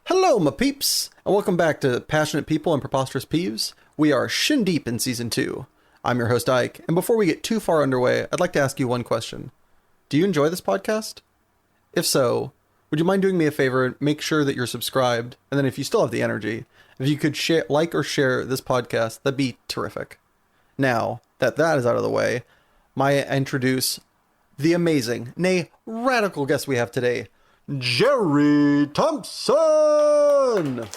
Hello, my peeps, and welcome back to Passionate People and Preposterous Peeves. We are shin deep in Season 2. I'm your host, Ike, and before we get too far underway, I'd like to ask you one question. Do you enjoy this podcast? If so, would you mind doing me a favor and make sure that you're subscribed, and then if you still have the energy, if you could like or share this podcast, that'd be terrific. Now, that is out of the way, may I introduce the amazing, nay, radical guest we have today, GERRY THOMPSON!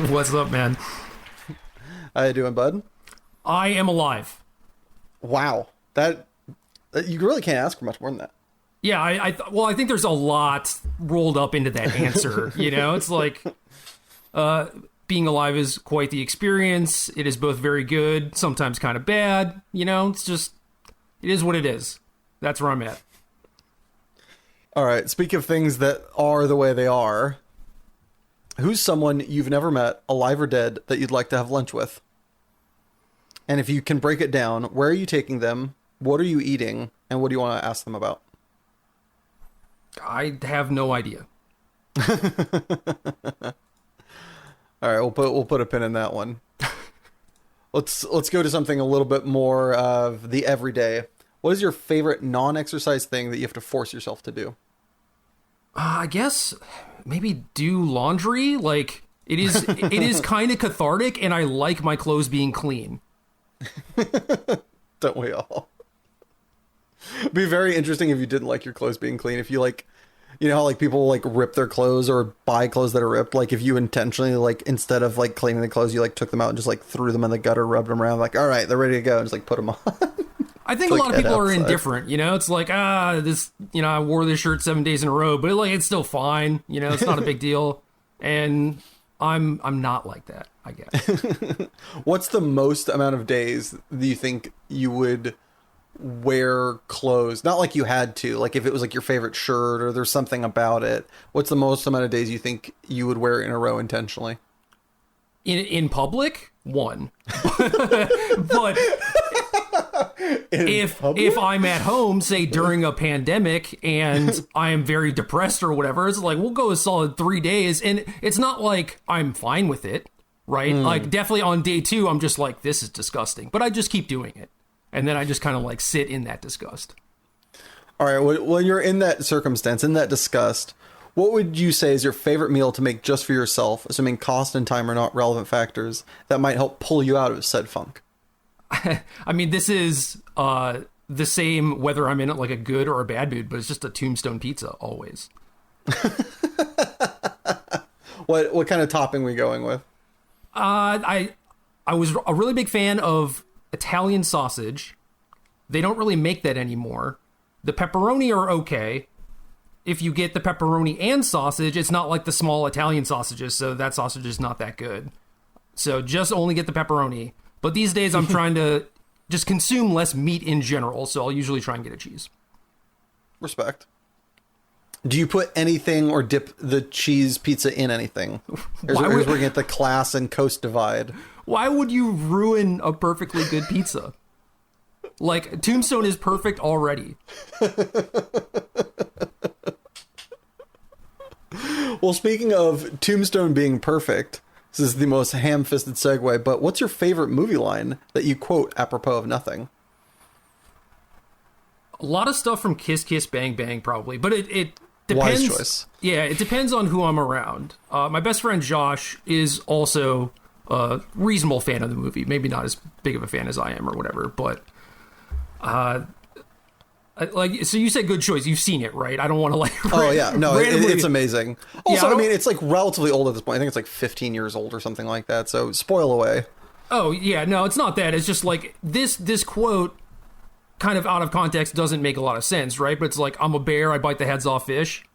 What's up, man? How you doing, bud? I am alive. Wow. That you really can't ask for much more than that. Yeah, I think there's a lot rolled up into that answer. You know, it's like being alive is quite the experience. It is both very good, sometimes kind of bad. You know, it is what it is. That's where I'm at. All right. Speak of things that are the way they are. Who's someone you've never met, alive or dead, that you'd like to have lunch with? And if you can break it down, where are you taking them? What are you eating? And what do you want to ask them about? I have no idea. All right, we'll put a pin in that one. Let's go to something a little bit more of the everyday. What is your favorite non-exercise thing that you have to force yourself to do? I guess maybe do laundry. Like it is kind of cathartic, and I like my clothes being clean. Don't we all? It'd be very interesting if you didn't like your clothes being clean. If you like, you know how like people like rip their clothes or buy clothes that are ripped. Like if you intentionally like instead of like cleaning the clothes, you like took them out and just like threw them in the gutter, rubbed them around, like all right, they're ready to go, and just like put them on. I think like a lot of people are outside. indifferent, you know, it's like, this, you know, I wore this shirt 7 days in a row, but like, it's still fine. You know, it's not a big deal. And I'm not like that, I guess. What's the most amount of days do you think you would wear clothes? Not like you had to, like if it was like your favorite shirt or there's something about it. What's the most amount of days you think you would wear in a row intentionally? In public, one. But if I'm at home, say during a pandemic, and I am very depressed or whatever, it's like we'll go a solid 3 days, and it's not like I'm fine with it, right? Like definitely on day 2, I'm just like, this is disgusting, but I just keep doing it, and then I just kind of like sit in that disgust. All right, when you're in that circumstance, in that disgust, what would you say is your favorite meal to make just for yourself, assuming cost and time are not relevant factors, that might help pull you out of said funk? I mean, this is the same whether I'm in like a good or a bad mood, but it's just a Tombstone pizza always. What kind of topping are we going with? I was a really big fan of Italian sausage. They don't really make that anymore. The pepperoni are okay. If you get the pepperoni and sausage, it's not like the small Italian sausages, so that sausage is not that good. So just only get the pepperoni. But these days I'm trying to just consume less meat in general, so I'll usually try and get a cheese. Respect. Do you put anything or dip the cheese pizza in anything? Here's where we're getting at the class and coast divide. Why would you ruin a perfectly good pizza? Like, Tombstone is perfect already. Well, speaking of Tombstone being perfect, this is the most ham-fisted segue, but what's your favorite movie line that you quote apropos of nothing? A lot of stuff from Kiss Kiss Bang Bang, probably, but it depends. Wise choice. Yeah, it depends on who I'm around. My best friend Josh is also a reasonable fan of the movie. Maybe not as big of a fan as I am or whatever, but like, so you said good choice. You've seen it, right? I don't want to like. Oh yeah, no, randomly... it's amazing. Also, yeah, I mean, it's like relatively old at this point. I think it's like 15 years old or something like that. So spoil away. Oh yeah, no, it's not that. It's just like this quote, kind of out of context, doesn't make a lot of sense, right? But it's like, I'm a bear, I bite the heads off fish.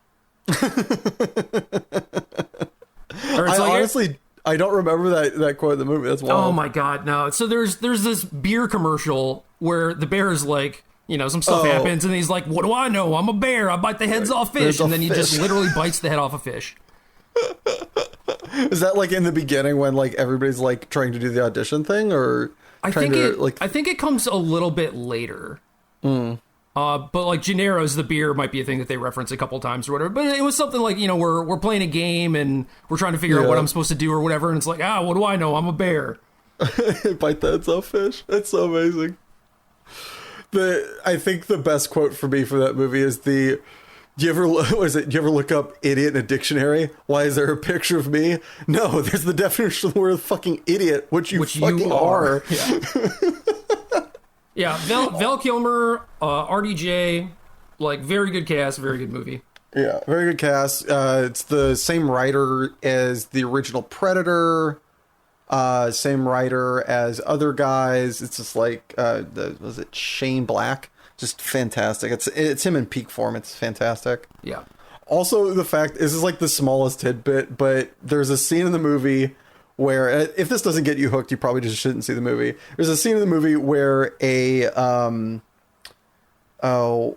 Honestly, I don't remember that quote in the movie. That's wild. Oh my god, no. So there's this beer commercial where the bear is like, you know, some stuff happens, and he's like, what do I know? I'm a bear. I bite the heads off fish. And then he just literally bites the head off a fish. Is that like in the beginning when like everybody's like trying to do the audition thing, or I think it comes a little bit later. But like Gennaro's the beer might be a thing that they reference a couple times or whatever. But it was something like, we're playing a game and we're trying to figure out what I'm supposed to do or whatever. And it's like, what do I know? I'm a bear. Bite the heads off fish. That's so amazing. I think the best quote for me for that movie is do you ever look up idiot in a dictionary? Why is there a picture of me? No, there's the definition of the word fucking idiot, which you are. Yeah. Val Kilmer, RDJ, like very good cast, very good movie. Yeah, very good cast. It's the same writer as the original Predator, same writer as other guys. It's just like was it Shane Black? Just fantastic. It's him in peak form. It's fantastic. Yeah. Also, the fact this is like the smallest tidbit, but there's a scene in the movie where, if this doesn't get you hooked, you probably just shouldn't see the movie. There's a scene in the movie where I'm coming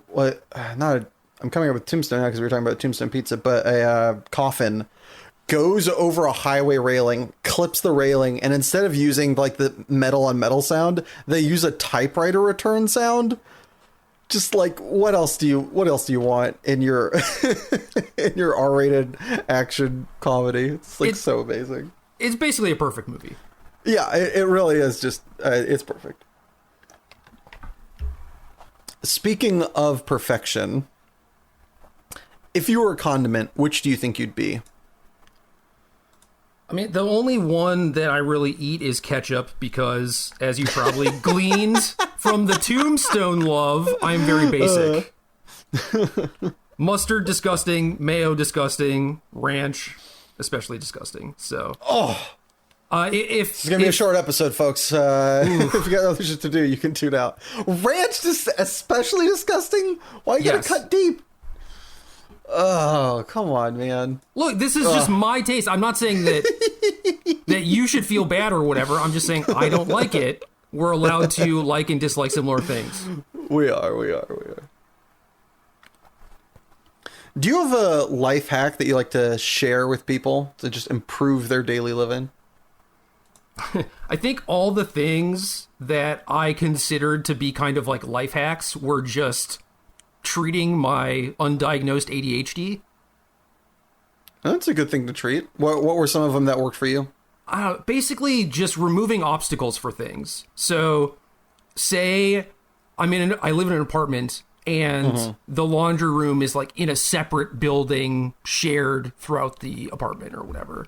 up with Tombstone now because we were talking about Tombstone Pizza, but a coffin goes over a highway railing, clips the railing, and instead of using like the metal on metal sound, they use a typewriter return sound. Just like, what else do you want in your in your R-rated action comedy? It's so amazing. It's basically a perfect movie. Yeah, it really is. Just it's perfect. Speaking of perfection, if you were a condiment, which do you think you'd be? I mean, the only one that I really eat is ketchup because, as you probably gleaned from the Tombstone love, I'm very basic. Mustard, disgusting. Mayo, disgusting. Ranch, especially disgusting. So, it's gonna be a short episode, folks. If you got other shit to do, you can tune out. Ranch, especially disgusting. Why you gotta cut deep? Oh, come on, man. Look, this is just my taste. I'm not saying that you should feel bad or whatever. I'm just saying I don't like it. We're allowed to like and dislike similar things. We are. Do you have a life hack that you like to share with people to just improve their daily living? I think all the things that I considered to be kind of like life hacks were just treating my undiagnosed ADHD. That's a good thing to treat. What were some of them that worked for you? Basically just removing obstacles for things. So say I live in an apartment and the laundry room is like in a separate building shared throughout the apartment or whatever.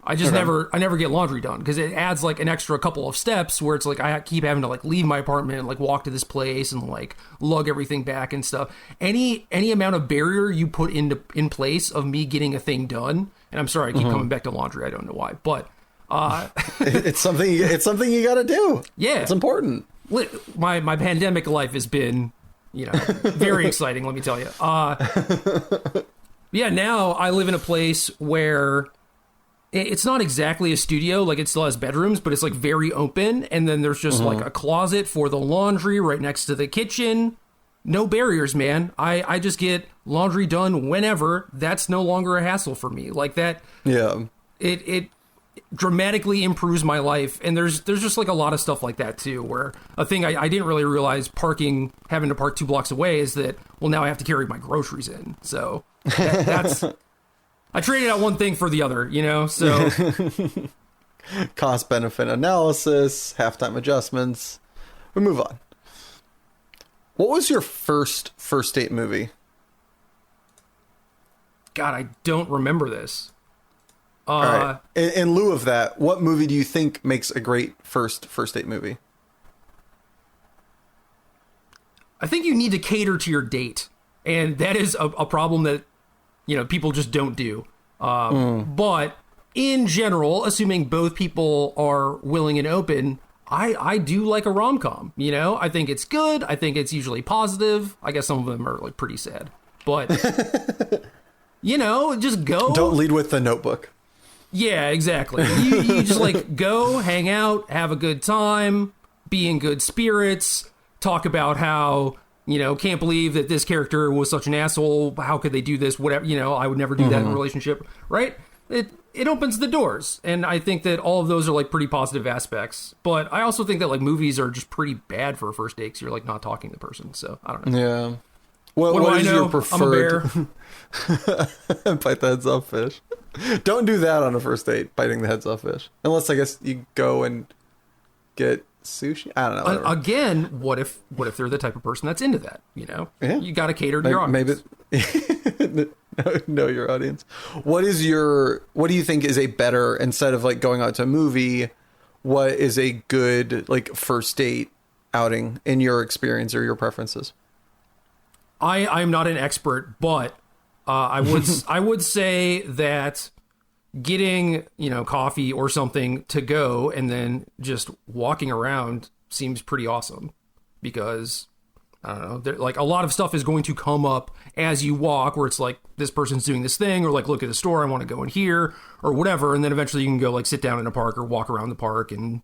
I never get laundry done because it adds like an extra couple of steps where it's like I keep having to like leave my apartment and like walk to this place and like lug everything back and stuff. Any amount of barrier you put in place of me getting a thing done, and I'm sorry I keep coming back to laundry. I don't know why, but it's something you got to do. Yeah, it's important. My pandemic life has been very exciting. Let me tell you. Yeah, now I live in a place where it's not exactly a studio, like it still has bedrooms, but it's like very open. And then there's just like a closet for the laundry right next to the kitchen. No barriers, man. I just get laundry done whenever. That's no longer a hassle for me. Like that. Yeah. It dramatically improves my life. And there's just like a lot of stuff like that too, where a thing I didn't really realize having to park 2 blocks away is that, well, now I have to carry my groceries in. So that's... I traded out one thing for the other, so... Cost-benefit analysis, halftime adjustments. We move on. What was your first date movie? God, I don't remember this. All right. In lieu of that, what movie do you think makes a great first date movie? I think you need to cater to your date. And that is a problem that people just don't do. But in general, assuming both people are willing and open, I do like a rom-com. I think it's good. I think it's usually positive. I guess some of them are like pretty sad, but just go. Don't lead with The Notebook. Yeah, exactly. You just like go hang out, have a good time, be in good spirits, talk about how, can't believe that this character was such an asshole. How could they do this? Whatever, I would never do that in a relationship, right? it opens the doors, and I think that all of those are like pretty positive aspects. But I also think that like movies are just pretty bad for a first date because you're like not talking to the person. So I don't know. Yeah. What is your preferred? I'm a bear. Bite the heads off fish. Don't do that on a first date, biting the heads off fish. Unless I guess you go and get sushi. I don't know. Again, what if they're the type of person that's into that? You know, Yeah. You got to cater to your audience. Maybe know your audience. What do you think is a better, instead of like going out to a movie, what is a good like first date outing in your experience or your preferences? I'm not an expert, but I would say that getting, coffee or something to go and then just walking around seems pretty awesome, because I don't know, like a lot of stuff is going to come up as you walk where it's like this person's doing this thing, or like look at the store, I want to go in here or whatever, and then eventually you can go like sit down in a park or walk around the park and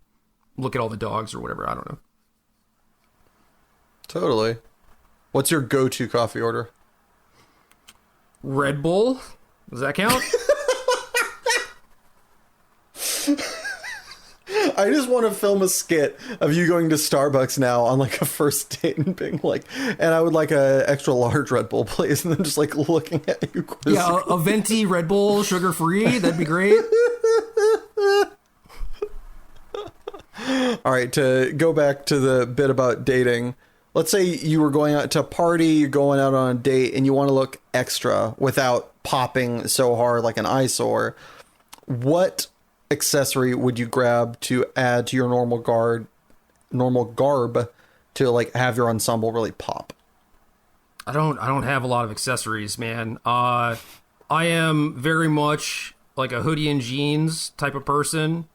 look at all the dogs or whatever. I don't know. Totally. What's your go-to coffee order? Red Bull. Does that count? I just want to film a skit of you going to Starbucks now on like a first date and being like, and I would like a extra large Red Bull, please. And then just like looking at you. Quizzically. Yeah, a venti Red Bull, sugar-free. That'd be great. All right, to go back to the bit about dating. Let's say you were going out to a party, you're going out on a date, and you want to look extra without popping so hard like an eyesore. What accessory would you grab to add to your normal garb to like have your ensemble really pop? I don't have a lot of accessories, man. I am very much like a hoodie and jeans type of person.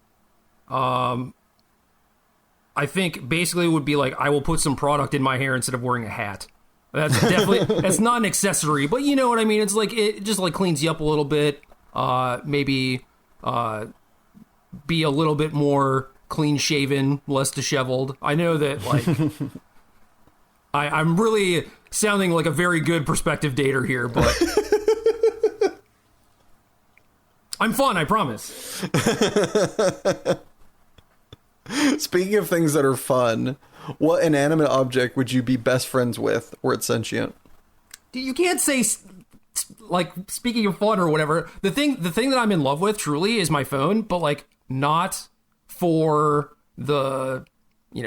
I think basically it would be like I will put some product in my hair instead of wearing a hat. That's definitely that's not an accessory, but you know what I mean. It's like it just like cleans you up a little bit. Maybe be a little bit more clean shaven, less disheveled. I know that like I'm really sounding like a very good prospective dater here, but I'm fun, I promise. Speaking of things that are fun, what inanimate object would you be best friends with were it sentient? You can't say, like, speaking of fun or whatever, the thing that I'm in love with truly is my phone, but like not for the,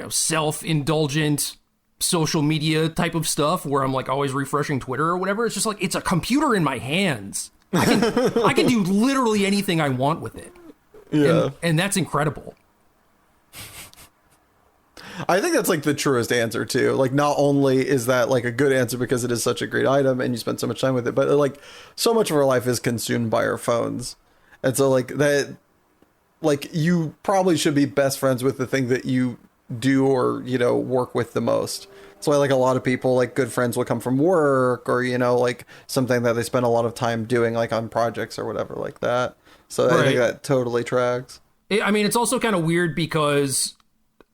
self-indulgent social media type of stuff where I'm like always refreshing Twitter or whatever. It's just like, it's a computer in my hands. I can do literally anything I want with it. Yeah. And that's incredible. I think that's like the truest answer too. Like, not only is that like a good answer because it is such a great item and you spend so much time with it, but like so much of our life is consumed by our phones. And so like that, like you probably should be best friends with the thing that you do or, work with the most. So like a lot of people, like good friends will come from work or, like something that they spend a lot of time doing, like on projects or whatever like that. So right. I think that totally tracks. It's also kind of weird because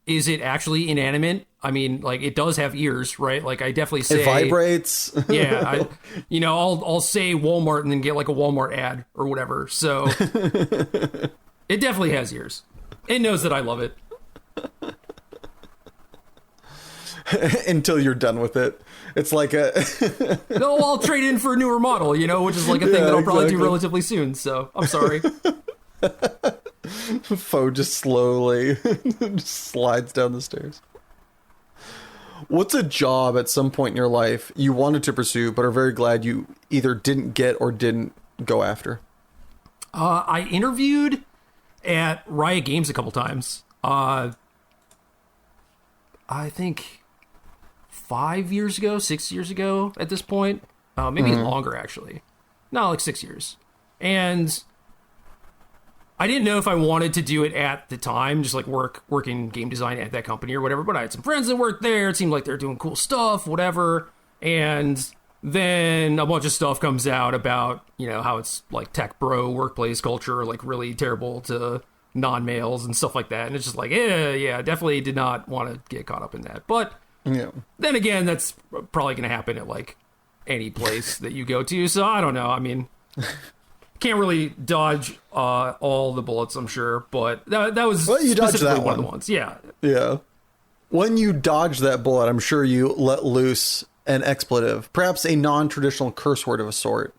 is it actually inanimate? I mean, like it does have ears, right? Like I definitely say it vibrates. Yeah, I'll say Walmart and then get like a Walmart ad or whatever. So it definitely has ears. It knows that I love it. Until you're done with it. It's like a no, I'll trade in for a newer model, which is like a thing that I'll probably do relatively soon. So I'm sorry. Foe just slowly just slides down the stairs. What's a job at some point in your life you wanted to pursue but are very glad you either didn't get or didn't go after? I interviewed at Riot Games a couple times. I think 6 years ago at this point. Maybe longer actually. No, like 6 years. And I didn't know if I wanted to do it at the time, just like work in game design at that company or whatever, but I had some friends that worked there. It seemed like they're doing cool stuff, whatever. And then a bunch of stuff comes out about, how it's like tech bro workplace culture, like really terrible to non-males and stuff like that. And it's just like, yeah, definitely did not want to get caught up in that. But then again, that's probably going to happen at like any place that you go to. So I don't know. I mean, can't really dodge all the bullets, I'm sure, but that was you dodged specifically that one of the ones. Yeah. Yeah. When you dodge that bullet, I'm sure you let loose an expletive, perhaps a non-traditional curse word of a sort.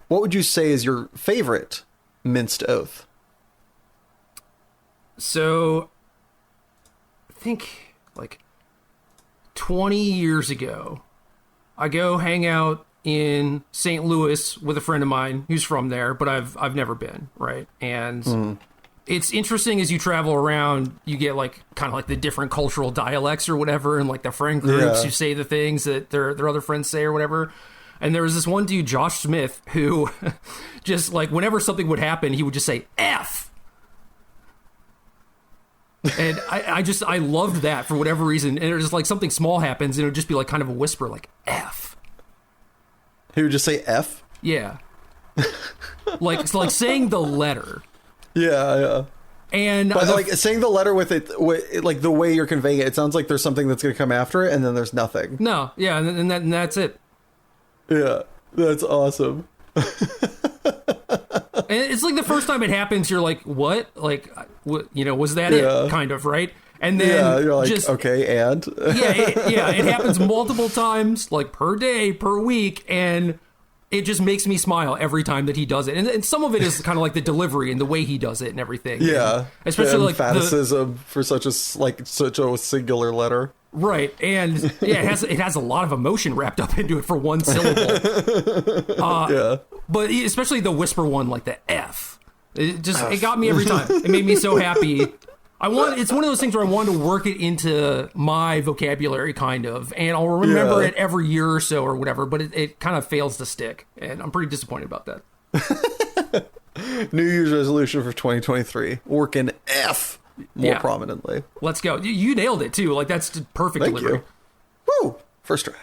What would you say is your favorite minced oath? So, I think like 20 years ago, I go hang out in St. Louis with a friend of mine who's from there, but I've never been, right? And it's interesting as you travel around, you get like kind of like the different cultural dialects or whatever, and like the friend groups who say the things that their other friends say or whatever. And there was this one dude, Josh Smith, who just like whenever something would happen, he would just say F. And I loved that for whatever reason. And it was just like something small happens and it would just be like kind of a whisper, like F. He would just say F? Yeah. like saying the letter. Yeah. And but like saying the letter with like the way you're conveying it, it sounds like there's something that's going to come after it, and then there's nothing. No, yeah, and that's it. Yeah, that's awesome. And it's like the first time it happens, you're like, what? Like, what, was that it? Kind of, right? And then you're like, just, okay, and? it happens multiple times, like per day, per week, and it just makes me smile every time that he does it. And some of it is kind of like the delivery and the way he does it and everything. Yeah. And especially the like emphaticism for such a singular letter. Right. And it has a lot of emotion wrapped up into it for one syllable. But especially the whisper one, like the F. It got me every time. It made me so happy. It's one of those things where I want to work it into my vocabulary, kind of, and I'll remember it every year or so or whatever, but it kind of fails to stick, and I'm pretty disappointed about that. New Year's resolution for 2023: work in F more prominently. Let's go. You nailed it too. Like that's perfect delivery. Woo! First try.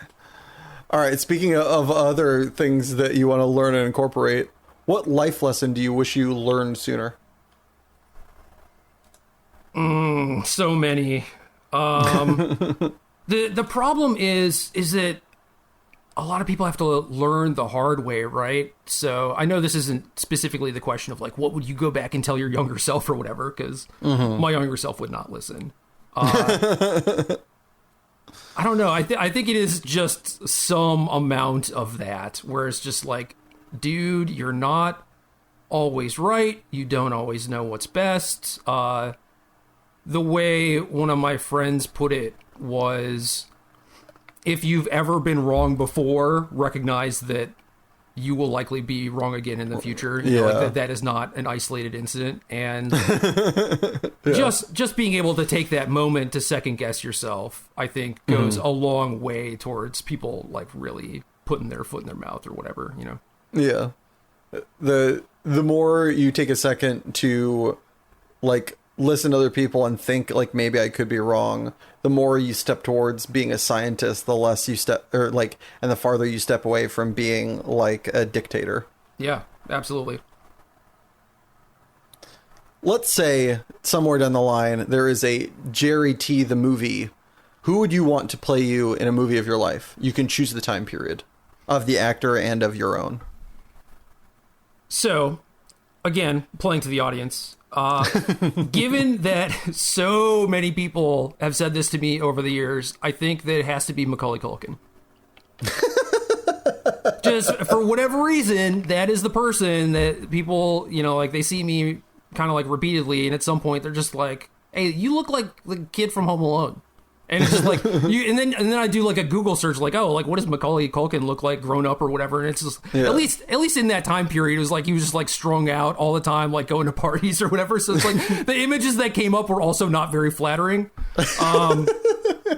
All right. Speaking of other things that you want to learn and incorporate, what life lesson do you wish you learned sooner? So many. The problem is that a lot of people have to learn the hard way, right? So I know this isn't specifically the question of like, what would you go back and tell your younger self or whatever? Because my younger self would not listen. I don't know. I think it is just some amount of that where it's just like, dude, you're not always right. You don't always know what's best. The way one of my friends put it was, if you've ever been wrong before, recognize that you will likely be wrong again in the future. You know, like that is not an isolated incident. And just being able to take that moment to second guess yourself, I think goes a long way towards people like really putting their foot in their mouth or whatever, you know? Yeah. The more you take a second to like listen to other people and think like maybe I could be wrong, the more you step towards being a scientist, the less you step and the farther you step away from being like a dictator. Yeah, absolutely. Let's say somewhere down the line there is a Jerry T the movie. Who would you want to play you in a movie of your life? You can choose the time period of the actor and of your own. So, again, playing to the audience. Given that so many people have said this to me over the years, I think that it has to be Macaulay Culkin. Just for whatever reason, that is the person that people, you know, like they see me kind of like repeatedly, and at some point they're just like, "Hey, you look like the kid from Home Alone." And it's just like and then I do like a Google search, like, oh, like what does Macaulay Culkin look like grown up or whatever? And it's just at least in that time period, it was like he was just like strung out all the time, like going to parties or whatever. So it's like the images that came up were also not very flattering. But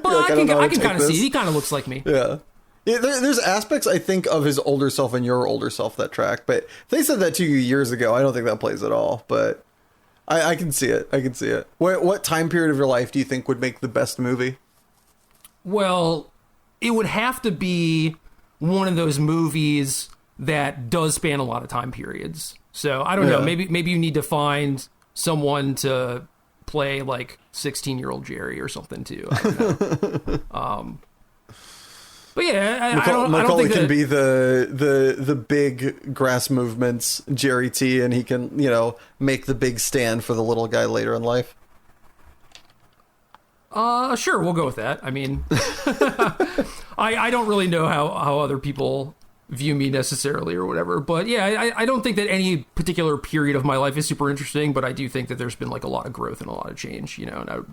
like, I can kind of see he kind of looks like me. Yeah. There's aspects I think of his older self and your older self that track, but if they said that to you years ago, I don't think that plays at all. But I can see it. I can see it. What time period of your life do you think would make the best movie? Well, it would have to be one of those movies that does span a lot of time periods. So I don't know. Maybe you need to find someone to play like 16-year-old Jerry or something too. I don't know. But yeah, I don't Macaulay think can that, be the big grass movements Jerry T, and he can, make the big stand for the little guy later in life. Sure, we'll go with that. I mean, I don't really know how other people view me necessarily or whatever, but yeah, I don't think that any particular period of my life is super interesting, but I do think that there's been like a lot of growth and a lot of change, and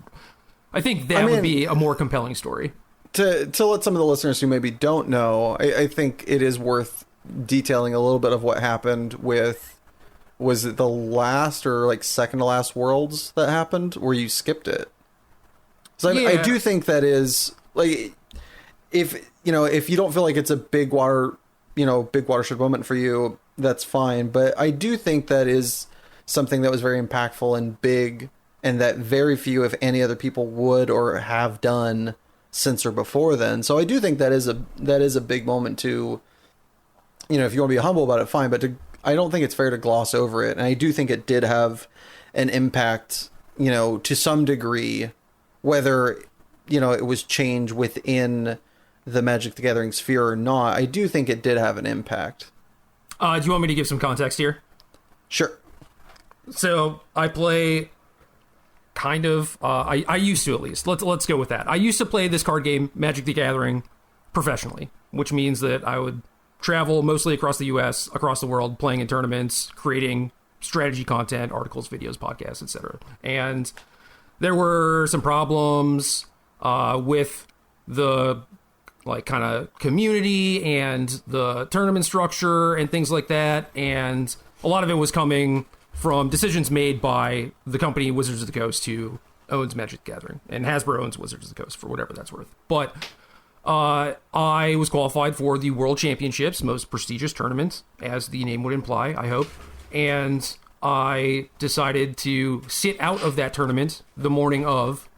I think that would be a more compelling story. To let some of the listeners who maybe don't know, I think it is worth detailing a little bit of what happened with, was it the last or like second to last Worlds that happened where you skipped it? So I do think that is like, if you don't feel like it's a big watershed moment for you, that's fine. But I do think that is something that was very impactful and big, and that very few, if any other people would or have done since or before then. So I do think that is a big moment to, if you want to be humble about it, fine. But I don't think it's fair to gloss over it. And I do think it did have an impact, to some degree, whether, it was change within the Magic the Gathering sphere or not. I do think it did have an impact. Do you want me to give some context here? Sure. So I play kind of, I used to, at least. Let's go with that. I used to play this card game, Magic the Gathering, professionally, which means that I would travel mostly across the US, across the world, playing in tournaments, creating strategy content, articles, videos, podcasts, etc. And there were some problems with the like kind of community and the tournament structure and things like that, and a lot of it was coming from decisions made by the company Wizards of the Coast, who owns Magic the Gathering, and Hasbro owns Wizards of the Coast, for whatever that's worth. But I was qualified for the World Championships, most prestigious tournament, as the name would imply, I hope, and I decided to sit out of that tournament the morning of,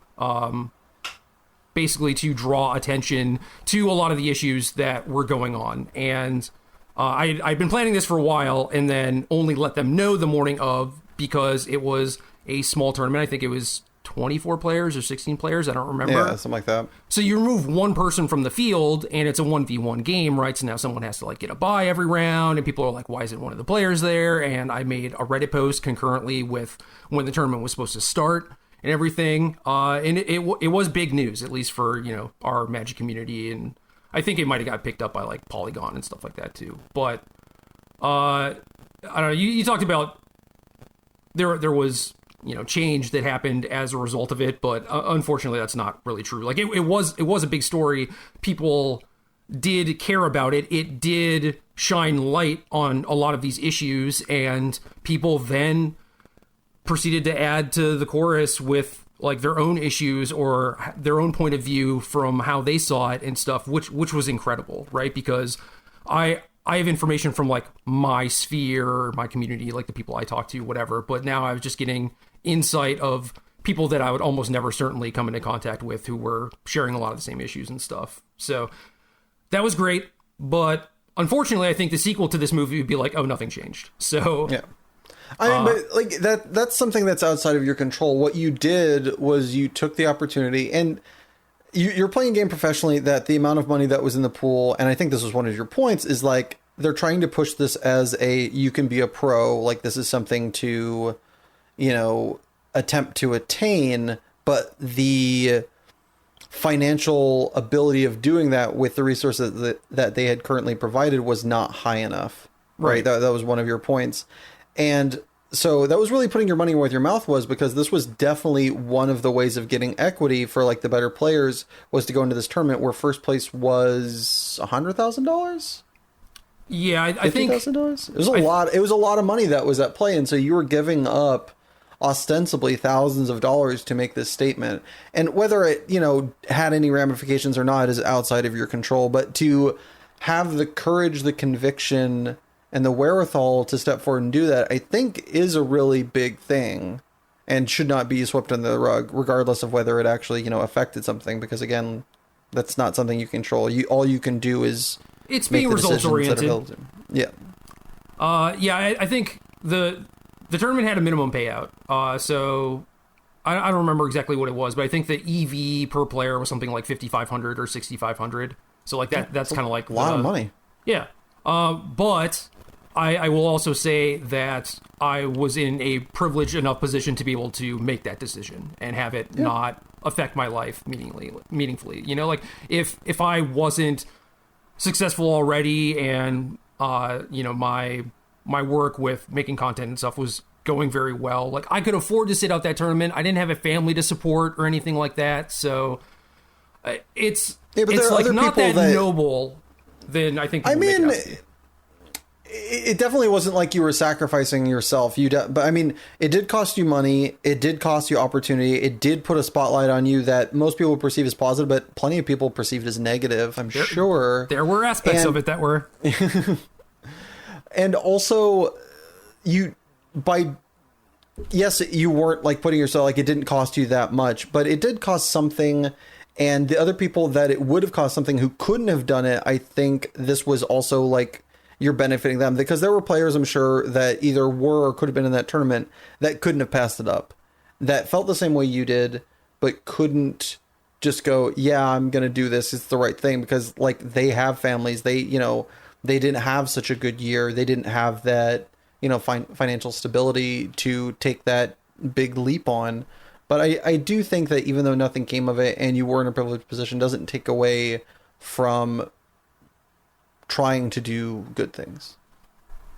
basically to draw attention to a lot of the issues that were going on. And I'd been planning this for a while, and then only let them know the morning of, because it was a small tournament. I think it was 24 players or 16 players. I don't remember. Yeah, something like that. So you remove one person from the field, and it's a 1v1 game, right? So now someone has to like get a bye every round, and people are like, why isn't one of the players there? And I made a Reddit post concurrently with when the tournament was supposed to start and everything. And it was big news, at least for, our Magic community. And I think it might have got picked up by like Polygon and stuff like that too. But I don't know. You talked about there was change that happened as a result of it, but unfortunately that's not really true. Like it was a big story. People did care about it. It did shine light on a lot of these issues, and people then proceeded to add to the chorus with like their own issues or their own point of view from how they saw it and stuff, which was incredible, right? Because I have information from like my sphere, my community, like the people I talk to, whatever. But now I was just getting insight of people that I would almost never certainly come into contact with who were sharing a lot of the same issues and stuff. So that was great. But unfortunately, I think the sequel to this movie would be like, oh, nothing changed. So yeah. I mean, but like that's something that's outside of your control. What you did was you took the opportunity, and you're playing a game professionally, that the amount of money that was in the pool, and I think this was one of your points, is like they're trying to push this as you can be a pro, like this is something to, attempt to attain, but the financial ability of doing that with the resources that they had currently provided was not high enough. Right. That was one of your points. And so that was really putting your money where your mouth was, because this was definitely one of the ways of getting equity for like the better players, was to go into this tournament where first place was $100,000. Yeah, I think $50,000. It was a lot. It was a lot of money that was at play, and so you were giving up ostensibly thousands of dollars to make this statement. And whether it had any ramifications or not is outside of your control. But to have the courage, the conviction, and the wherewithal to step forward and do that, I think is a really big thing, and should not be swept under the rug, regardless of whether it actually, affected something. Because again, that's not something you control. All you can do is it's being results oriented. Yeah. I think the tournament had a minimum payout. So I don't remember exactly what it was, but I think the EV per player was something like 5,500 or 6,500. So like that's kind of like a lot of money. Yeah. But I will also say that I was in a privileged enough position to be able to make that decision and have it not affect my life meaningfully. You know, like if I wasn't successful already and, you know, my work with making content and stuff was going very well, like I could afford to sit out that tournament. I didn't have a family to support or anything like that. So it's like not that noble. Then I think it definitely wasn't like you were sacrificing yourself. But I mean, it did cost you money. It did cost you opportunity. It did put a spotlight on you that most people perceive as positive, but plenty of people perceived as negative. I'm sure there were aspects of it that were. And also, yes, you weren't like putting yourself, like it didn't cost you that much, but it did cost something. And the other people that it would have cost something who couldn't have done it, I think this was also like you're benefiting them, because there were players, I'm sure, that either were or could have been in that tournament that couldn't have passed it up, that felt the same way you did, but couldn't just go, yeah, I'm going to do this. It's the right thing, because like they have families. They, you know, they didn't have such a good year. They didn't have that, you know, financial stability to take that big leap on. But I do think that even though nothing came of it and you were in a privileged position, doesn't take away from trying to do good things.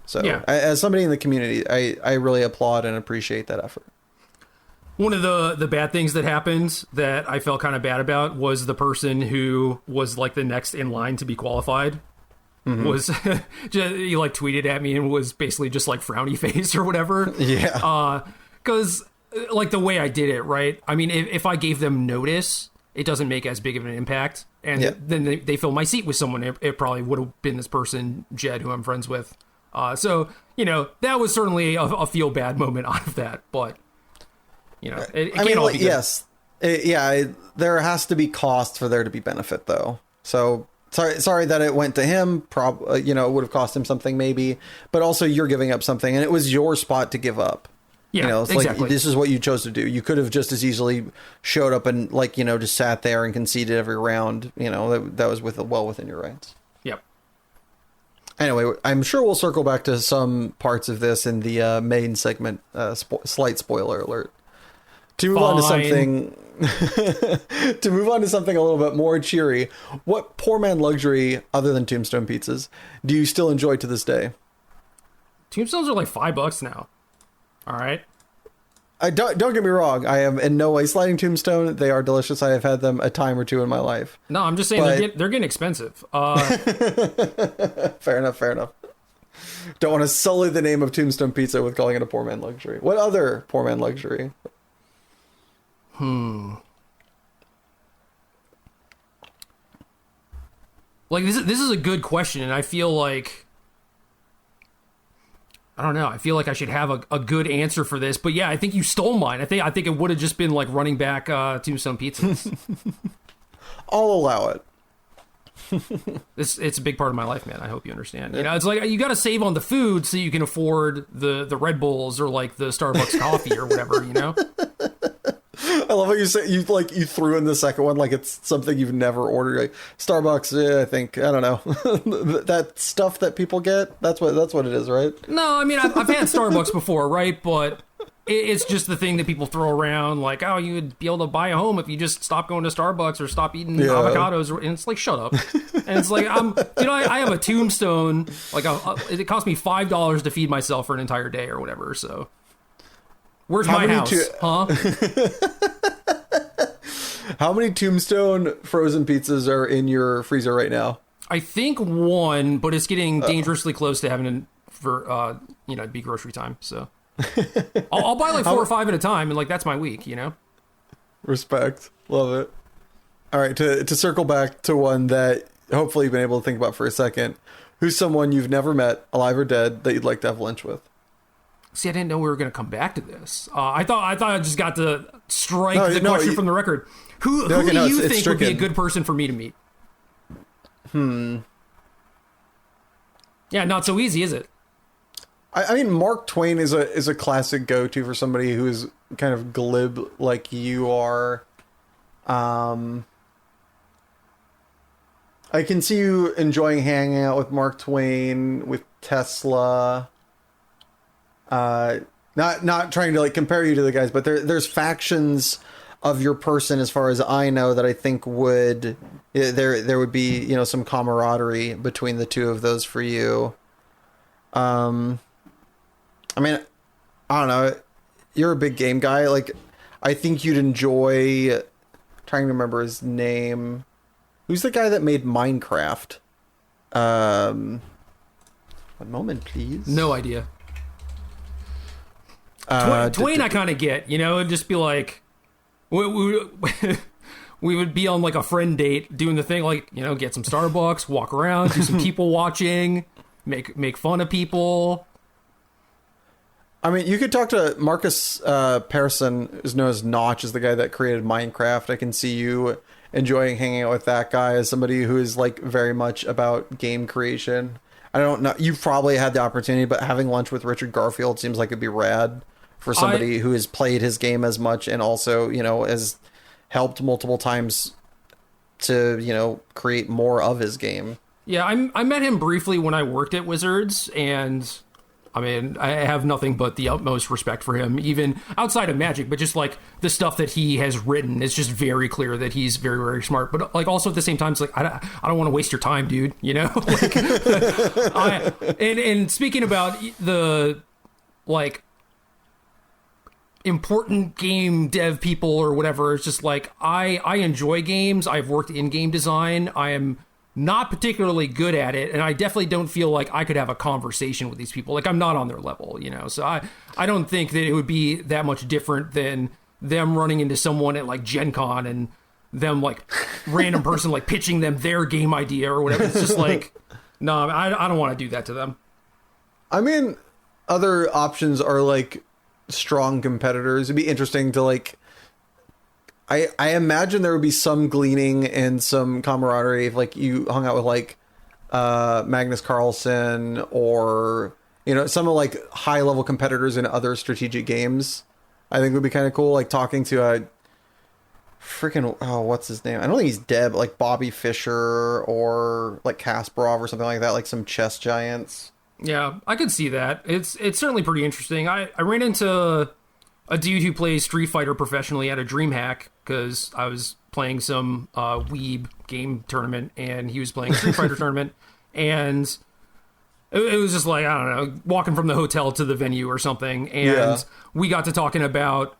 So as somebody in the community, I really applaud and appreciate that effort. One of the bad things that happened that I felt kind of bad about was the person who was like the next in line to be qualified. Mm-hmm. Was he like tweeted at me and was basically just like frowny face or whatever. Yeah. Because like the way I did it, right? I mean, if I gave them notice, it doesn't make as big of an impact. And then they fill my seat with someone. It probably would have been this person, Jed, who I'm friends with. So, you know, that was certainly a feel bad moment out of that. But, you know, it can't all be good. Yes. There has to be cost for there to be benefit, though. So sorry that it went to him. You know, it would have cost him something maybe. But also you're giving up something, and it was your spot to give up. Yeah, you know, it's exactly. Like this is what you chose to do. You could have just as easily showed up and like, you know, just sat there and conceded every round. You know, that was well within your rights. Yep. Anyway, I'm sure we'll circle back to some parts of this in the main segment. Slight spoiler alert. To move on to something a little bit more cheery. What poor man luxury other than Tombstone pizzas do you still enjoy to this day? Tombstones are like $5 now. All right. Don't get me wrong. I am in no way sliding Tombstone. They are delicious. I have had them a time or two in my life. No, I'm just saying they're getting expensive. Fair enough. Don't want to sully the name of Tombstone Pizza with calling it a poor man luxury. What other poor man luxury? Like this is a good question, and I feel like I don't know. I feel like I should have a good answer for this, but yeah, I think you stole mine. I think it would have just been like running back Tombstone pizzas. I'll allow it. It's a big part of my life, man. I hope you understand. You know, it's like you got to save on the food so you can afford the Red Bulls or like the Starbucks coffee or whatever. You know. I love how you say you threw in the second one like it's something you've never ordered. Like Starbucks, I think, I don't know, that stuff that people get. That's what it is, right? No, I mean I've had Starbucks before, right? But it's just the thing that people throw around, like, oh, you would be able to buy a home if you just stop going to Starbucks or stop eating avocados, and it's like, shut up. And it's like I have a Tombstone, like it cost me $5 to feed myself for an entire day or whatever. So where's my house? Huh? How many Tombstone frozen pizzas are in your freezer right now? I think one, but it's getting dangerously close to having for it'd be grocery time. So I'll buy like 4 or 5 at a time, and like that's my week, you know. Respect, love it. All right, to circle back to one that hopefully you've been able to think about for a second. Who's someone you've never met, alive or dead, that you'd like to have lunch with? See, I didn't know we were going to come back to this. I thought I just got to strike the question from the record. Who do you think would be a good person for me to meet? Yeah, not so easy, is it? I mean, Mark Twain is a classic go-to for somebody who is kind of glib like you are. I I can see you enjoying hanging out with Mark Twain, with Tesla. Not trying to like compare you to the guys, but there's factions of your person, as far as I know, that I think would there would be, you know, some camaraderie between the two of those for you. I mean, I don't know. You're a big game guy. Like, I think you'd enjoy. Trying to remember his name. Who's the guy that made Minecraft? One moment, please. No idea. Twain, I kind of get. You know, it'd just be like, we would be on like a friend date doing the thing, like, you know, get some Starbucks, walk around, do some people watching, make fun of people. I mean, you could talk to Marcus Persson, who's known as Notch, is the guy that created Minecraft. I can see you enjoying hanging out with that guy as somebody who is like very much about game creation. I don't know. You've probably had the opportunity, but having lunch with Richard Garfield seems like it'd be rad for somebody who has played his game as much and also, you know, has helped multiple times to, you know, create more of his game. Yeah, I met him briefly when I worked at Wizards, and I mean, I have nothing but the utmost respect for him, even outside of Magic, but just like the stuff that he has written, it's just very clear that he's very, very smart. But like also at the same time, it's like, I don't want to waste your time, dude, you know? Like, and speaking about the like important game dev people or whatever, it's just like, I enjoy games. I've worked in game design. I am not particularly good at it, and I definitely don't feel like I could have a conversation with these people. Like, I'm not on their level, you know? So I don't think that it would be that much different than them running into someone at like Gen Con and them like random person like pitching them their game idea or whatever. It's just like, no, I don't want to do that to them. I mean, other options are like strong competitors. It'd be interesting to like, I imagine there would be some gleaning and some camaraderie if like you hung out with like Magnus Carlsen or, you know, some of like high level competitors in other strategic games. I think would be kind of cool. Like talking to a freaking, what's his name? I don't think he's dead, but like Bobby Fischer or like Kasparov or something like that, like some chess giants. Yeah, I could see that. It's certainly pretty interesting. I ran into a dude who plays Street Fighter professionally at a DreamHack because I was playing some Weeb game tournament and he was playing a Street Fighter tournament, and it was just like, I don't know, walking from the hotel to the venue or something, and we got to talking about,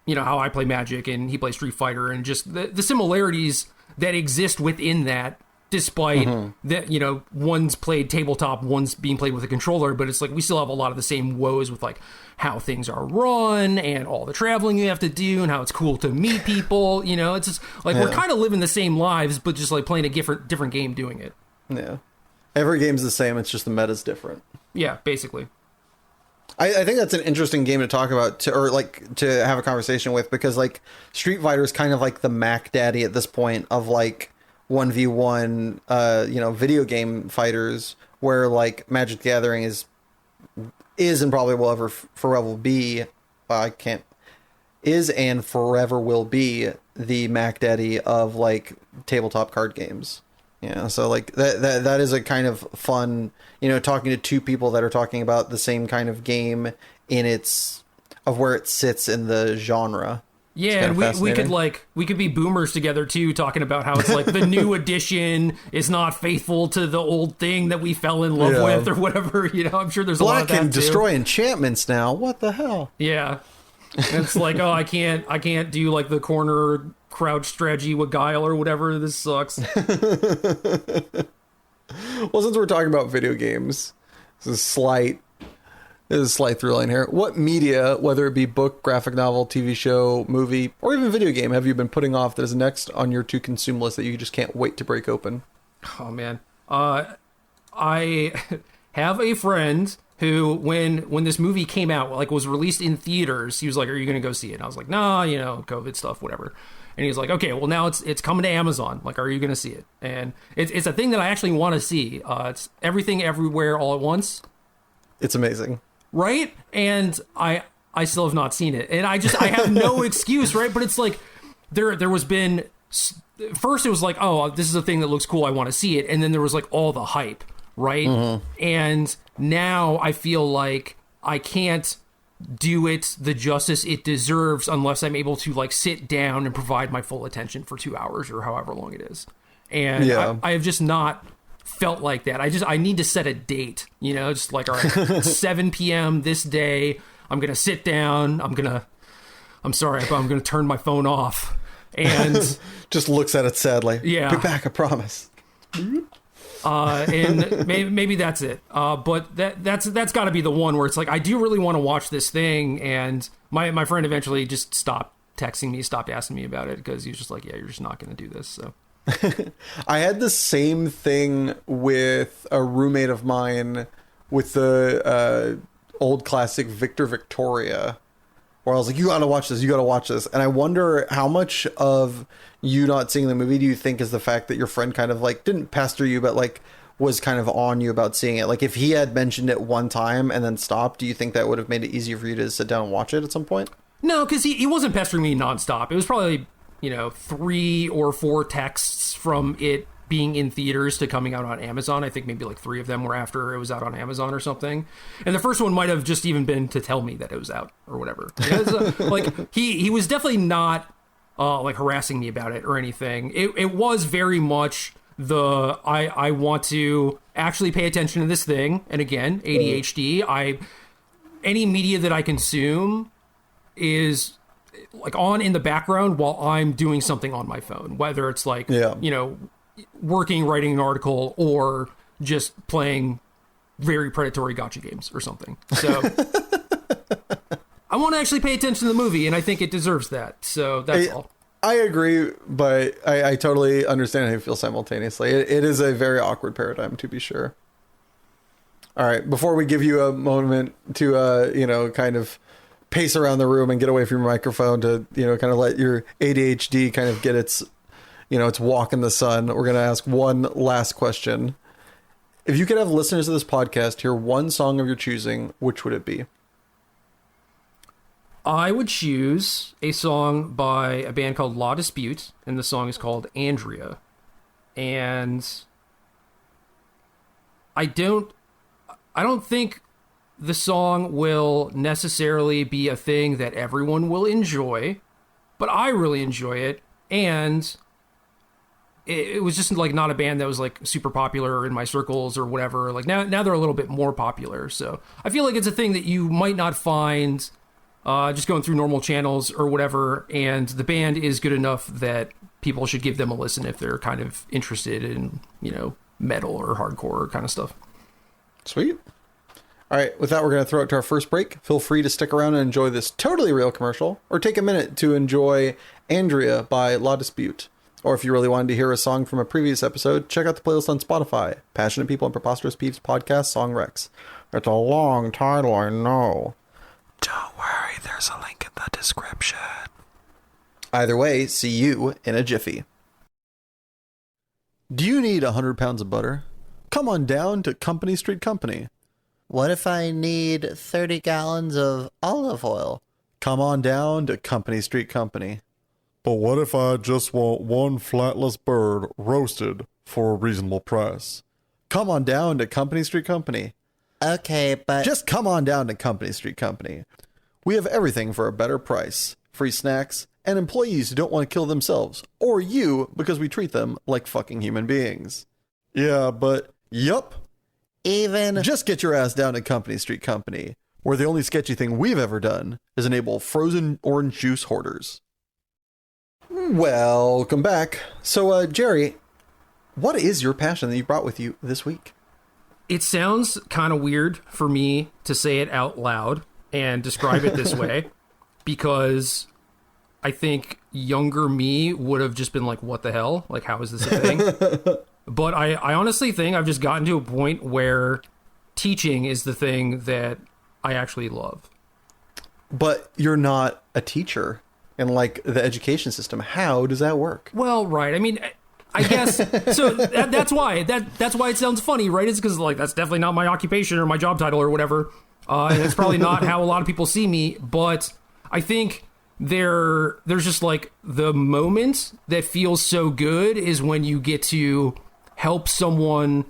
you know, how I play Magic and he plays Street Fighter and just the similarities that exist within that, despite that, you know, one's played tabletop, one's being played with a controller, but it's like we still have a lot of the same woes with like how things are run and all the traveling you have to do and how it's cool to meet people, you know. It's just like we're kind of living the same lives, but just like playing a different game doing it. Yeah, every game's the same, it's just the meta's different. Yeah, basically. I think that's an interesting game to talk about to have a conversation with, because like Street Fighter is kind of like the Mac Daddy at this point of like 1v1 you know, video game fighters, where like Magic the Gathering is and probably will ever forever be is and forever will be the Mac Daddy of like tabletop card games. Yeah, so like that is a kind of fun, you know, talking to two people that are talking about the same kind of game in its of where it sits in the genre. Yeah, and we could be boomers together too, talking about how it's like the new edition is not faithful to the old thing that we fell in love with or whatever. You know, I'm sure there's a lot of that can too. Destroy enchantments now. What the hell? Yeah, and it's like, oh, I can't do like the corner crouch strategy with Guile or whatever. This sucks. Well, since we're talking about video games, there's a slight through line here. What media, whether it be book, graphic novel, TV show, movie, or even video game, have you been putting off that is next on your to consume list that you just can't wait to break open? Oh man, I have a friend who, when this movie came out, like was released in theaters, he was like, "Are you going to go see it?" And I was like, "Nah, you know, COVID stuff, whatever." And he's like, "Okay, well now it's coming to Amazon. Like, are you going to see it?" And it's a thing that I actually want to see. It's Everything Everywhere All at Once. It's amazing. Right? And I still have not seen it. And I have no excuse, right? But it's like there was been first it was like, oh, this is a thing that looks cool, I want to see it, and then there was like all the hype, right? And now I feel like I can't do it the justice it deserves unless I'm able to like sit down and provide my full attention for 2 hours or however long it is. And I have just not felt like that. I need to set a date, just like, all right, 7 p.m. this day, I'm going to sit down. I'm sorry, but I'm going to turn my phone off. And just looks at it sadly. Yeah. Be back, I promise. And maybe that's it. But that's got to be the one where it's like, I do really want to watch this thing. And my friend eventually just stopped texting me, stopped asking me about it, because he was just like, yeah, you're just not going to do this. So I had the same thing with a roommate of mine with the old classic Victor Victoria, where I was like, you gotta watch this. And I wonder how much of you not seeing the movie do you think is the fact that your friend kind of like didn't pester you, but like was kind of on you about seeing it? Like if he had mentioned it one time and then stopped, do you think that would have made it easier for you to sit down and watch it at some point? No, because he wasn't pestering me nonstop. It was probably, 3 or 4 texts from it being in theaters to coming out on Amazon. I think maybe like 3 of them were after it was out on Amazon or something. And the first one might have just even been to tell me that it was out or whatever. Like he was definitely not like harassing me about it or anything. It was very much I want to actually pay attention to this thing. And again, ADHD, any media that I consume is like on in the background while I'm doing something on my phone, whether it's like, working, writing an article, or just playing very predatory gacha games or something. So I want to actually pay attention to the movie, and I think it deserves that. So that's all. I agree, but I totally understand how you feel simultaneously. It is a very awkward paradigm, to be sure. All right, before we give you a moment to, kind of pace around the room and get away from your microphone to, kind of let your ADHD kind of get its walk in the sun, we're going to ask one last question. If you could have listeners of this podcast hear one song of your choosing, which would it be? I would choose a song by a band called Law Dispute, and the song is called Andrea. And I don't think the song will necessarily be a thing that everyone will enjoy, but I really enjoy it. And it was just like not a band that was like super popular in my circles or whatever. Like now they're a little bit more popular. So I feel like it's a thing that you might not find just going through normal channels or whatever. And the band is good enough that people should give them a listen if they're kind of interested in, metal or hardcore kind of stuff. Sweet. All right, with that, we're going to throw it to our first break. Feel free to stick around and enjoy this totally real commercial, or take a minute to enjoy Andrea by Law Dispute. Or if you really wanted to hear a song from a previous episode, check out the playlist on Spotify, Passionate People and Preposterous Peeves Podcast Song Rex. It's a long title, I know. Don't worry, there's a link in the description. Either way, see you in a jiffy. Do you need 100 pounds of butter? Come on down to Company Street Company. What if I need 30 gallons of olive oil? Come on down to Company Street Company. But what if I just want one flatless bird roasted for a reasonable price? Come on down to Company Street Company. Okay, but... Just come on down to Company Street Company. We have everything for a better price. Free snacks, and employees who don't want to kill themselves. Or you, because we treat them like fucking human beings. Yeah, but... Yup. Just get your ass down to Company Street Company, where the only sketchy thing we've ever done is enable frozen orange juice hoarders. Welcome back. So, Jerry, what is your passion that you brought with you this week? It sounds kind of weird for me to say it out loud and describe it this way, because I think younger me would have just been like, what the hell? Like, how is this a thing? But I honestly think I've just gotten to a point where teaching is the thing that I actually love. But you're not a teacher in like the education system. How does that work? Well, right. I mean, I guess so. That's why it sounds funny, right? It's because like that's definitely not my occupation or my job title or whatever, and it's probably not how a lot of people see me. But I think there's just like the moment that feels so good is when you get to help someone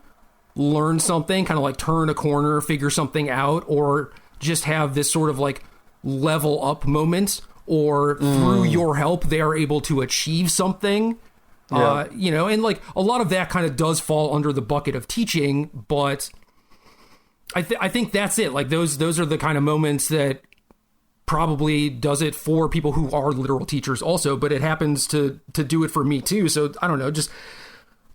learn something, kind of like turn a corner, figure something out, or just have this sort of like level up moment, or through your help they are able to achieve something. Yeah. And like a lot of that kind of does fall under the bucket of teaching, but I think that's it. Like those are the kind of moments that probably does it for people who are literal teachers also, but it happens to do it for me too. So I don't know, just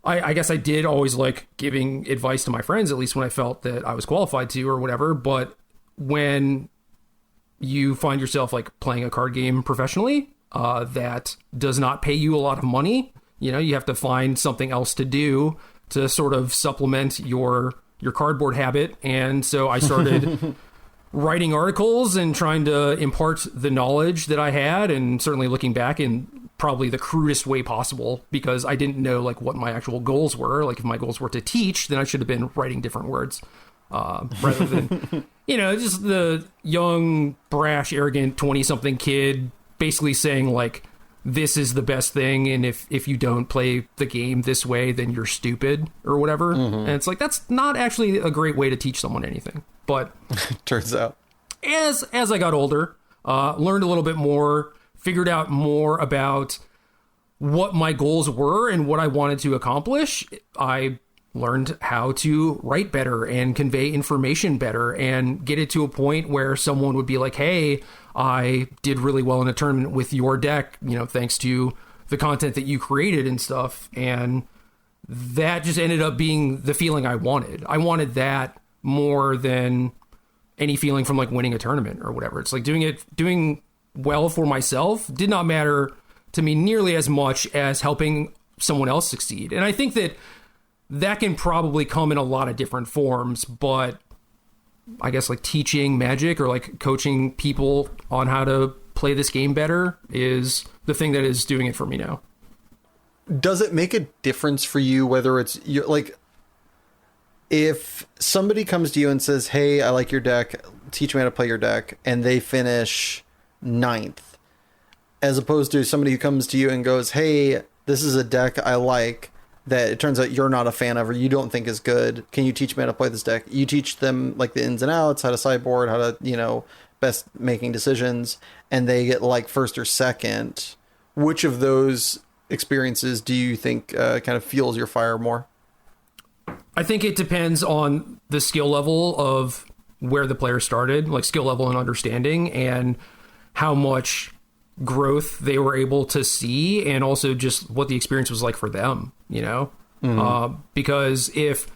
I guess I did always like giving advice to my friends, at least when I felt that I was qualified to or whatever. But when you find yourself like playing a card game professionally that does not pay you a lot of money, you have to find something else to do to sort of supplement your cardboard habit. And so I started writing articles and trying to impart the knowledge that I had, and certainly looking back in probably the crudest way possible, because I didn't know like what my actual goals were. Like if my goals were to teach, then I should have been writing different words rather than, just the young, brash, arrogant 20-something kid basically saying like, this is the best thing, and if you don't play the game this way, then you're stupid or whatever. And it's like, that's not actually a great way to teach someone anything. But turns out, as I got older, learned a little bit more, figured out more about what my goals were and what I wanted to accomplish, I learned how to write better and convey information better and get it to a point where someone would be like, hey, I did really well in a tournament with your deck, thanks to the content that you created and stuff. And that just ended up being the feeling I wanted. I wanted that more than any feeling from like winning a tournament or whatever. It's like doing well for myself did not matter to me nearly as much as helping someone else succeed. And I think that can probably come in a lot of different forms, but I guess like teaching Magic or like coaching people on how to play this game better is the thing that is doing it for me now. Does it make a difference for you whether it's like, if somebody comes to you and says, hey, I like your deck, teach me how to play your deck, and they finish 9th, as opposed to somebody who comes to you and goes, hey, this is a deck I like that it turns out you're not a fan of or you don't think is good. Can you teach me how to play this deck? You teach them like the ins and outs, how to sideboard, how to, best making decisions, and they get like first or second. Which of those experiences do you think kind of fuels your fire more? I think it depends on the skill level of where the player started, like skill level and understanding, and how much growth they were able to see, and also just what the experience was like for them, because if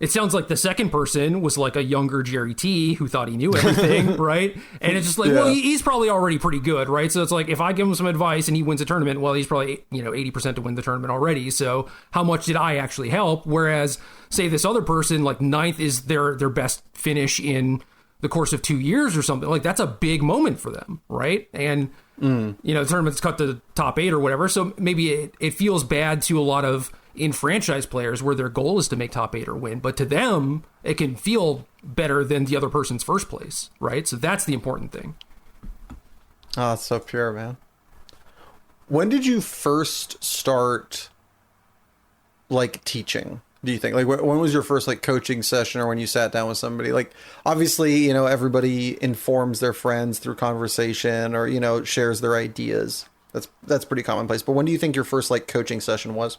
it sounds like the second person was like a younger Jerry T who thought he knew everything, right? And it's just like, well, he's probably already pretty good, right? So it's like, if I give him some advice and he wins a tournament, well, he's probably, 80% to win the tournament already. So how much did I actually help? Whereas, say this other person, like 9th is their best finish in the course of 2 years or something. Like that's a big moment for them, right? And the tournament's cut to top 8 or whatever. So maybe it feels bad to a lot of in-franchise players where their goal is to make top 8 or win. But to them, it can feel better than the other person's first place, right? So that's the important thing. Oh, it's so pure, man. When did you first start, like, teaching? Do you think, like, when was your first like coaching session, or when you sat down with somebody? Like, obviously, everybody informs their friends through conversation, or shares their ideas. That's pretty commonplace. But when do you think your first like coaching session was?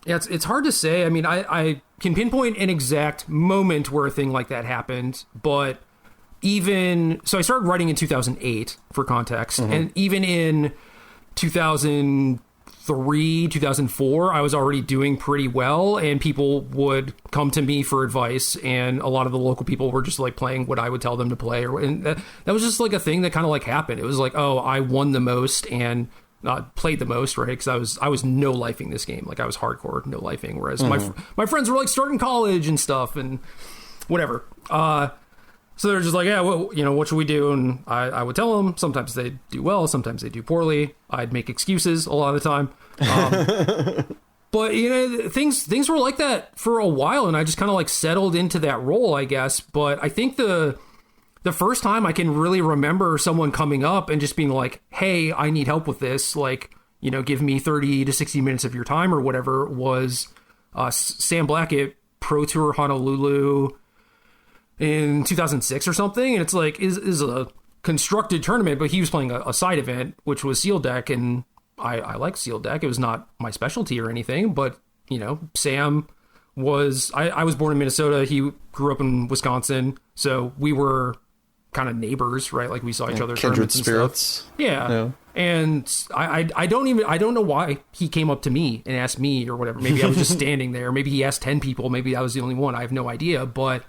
Yeah, it's hard to say. I mean, I can pinpoint an exact moment where a thing like that happened, but so I started writing in 2008 for context, and even in 2003, 2004, I was already doing pretty well, and people would come to me for advice, and a lot of the local people were just like playing what I would tell them to play, and that was just like a thing that kind of like happened. It was like, oh, I won the most and played the most, right? Because I was no lifing this game, like I was hardcore no lifing, whereas my friends were like starting college and stuff and whatever. So they're just like, yeah, well, what should we do? And I would tell them. Sometimes they do well, sometimes they do poorly. I'd make excuses a lot of the time. But things were like that for a while, and I just kind of like settled into that role, I guess. But I think the the first time I can really remember someone coming up and just being like, hey, I need help with this. Like, give me 30 to 60 minutes of your time or whatever, was Sam Blackett, Pro Tour Honolulu in 2006 or something. And it's like, is a constructed tournament, but he was playing a side event, which was Seal Deck. And I like Seal Deck. It was not my specialty or anything, but, Sam was, I was born in Minnesota. He grew up in Wisconsin. So we were kind of neighbors, right? Like we saw each other. Kindred spirits. Stuff. Yeah. And I don't know why he came up to me and asked me or whatever. Maybe I was just standing there. Maybe he asked 10 people. Maybe I was the only one. I have no idea. But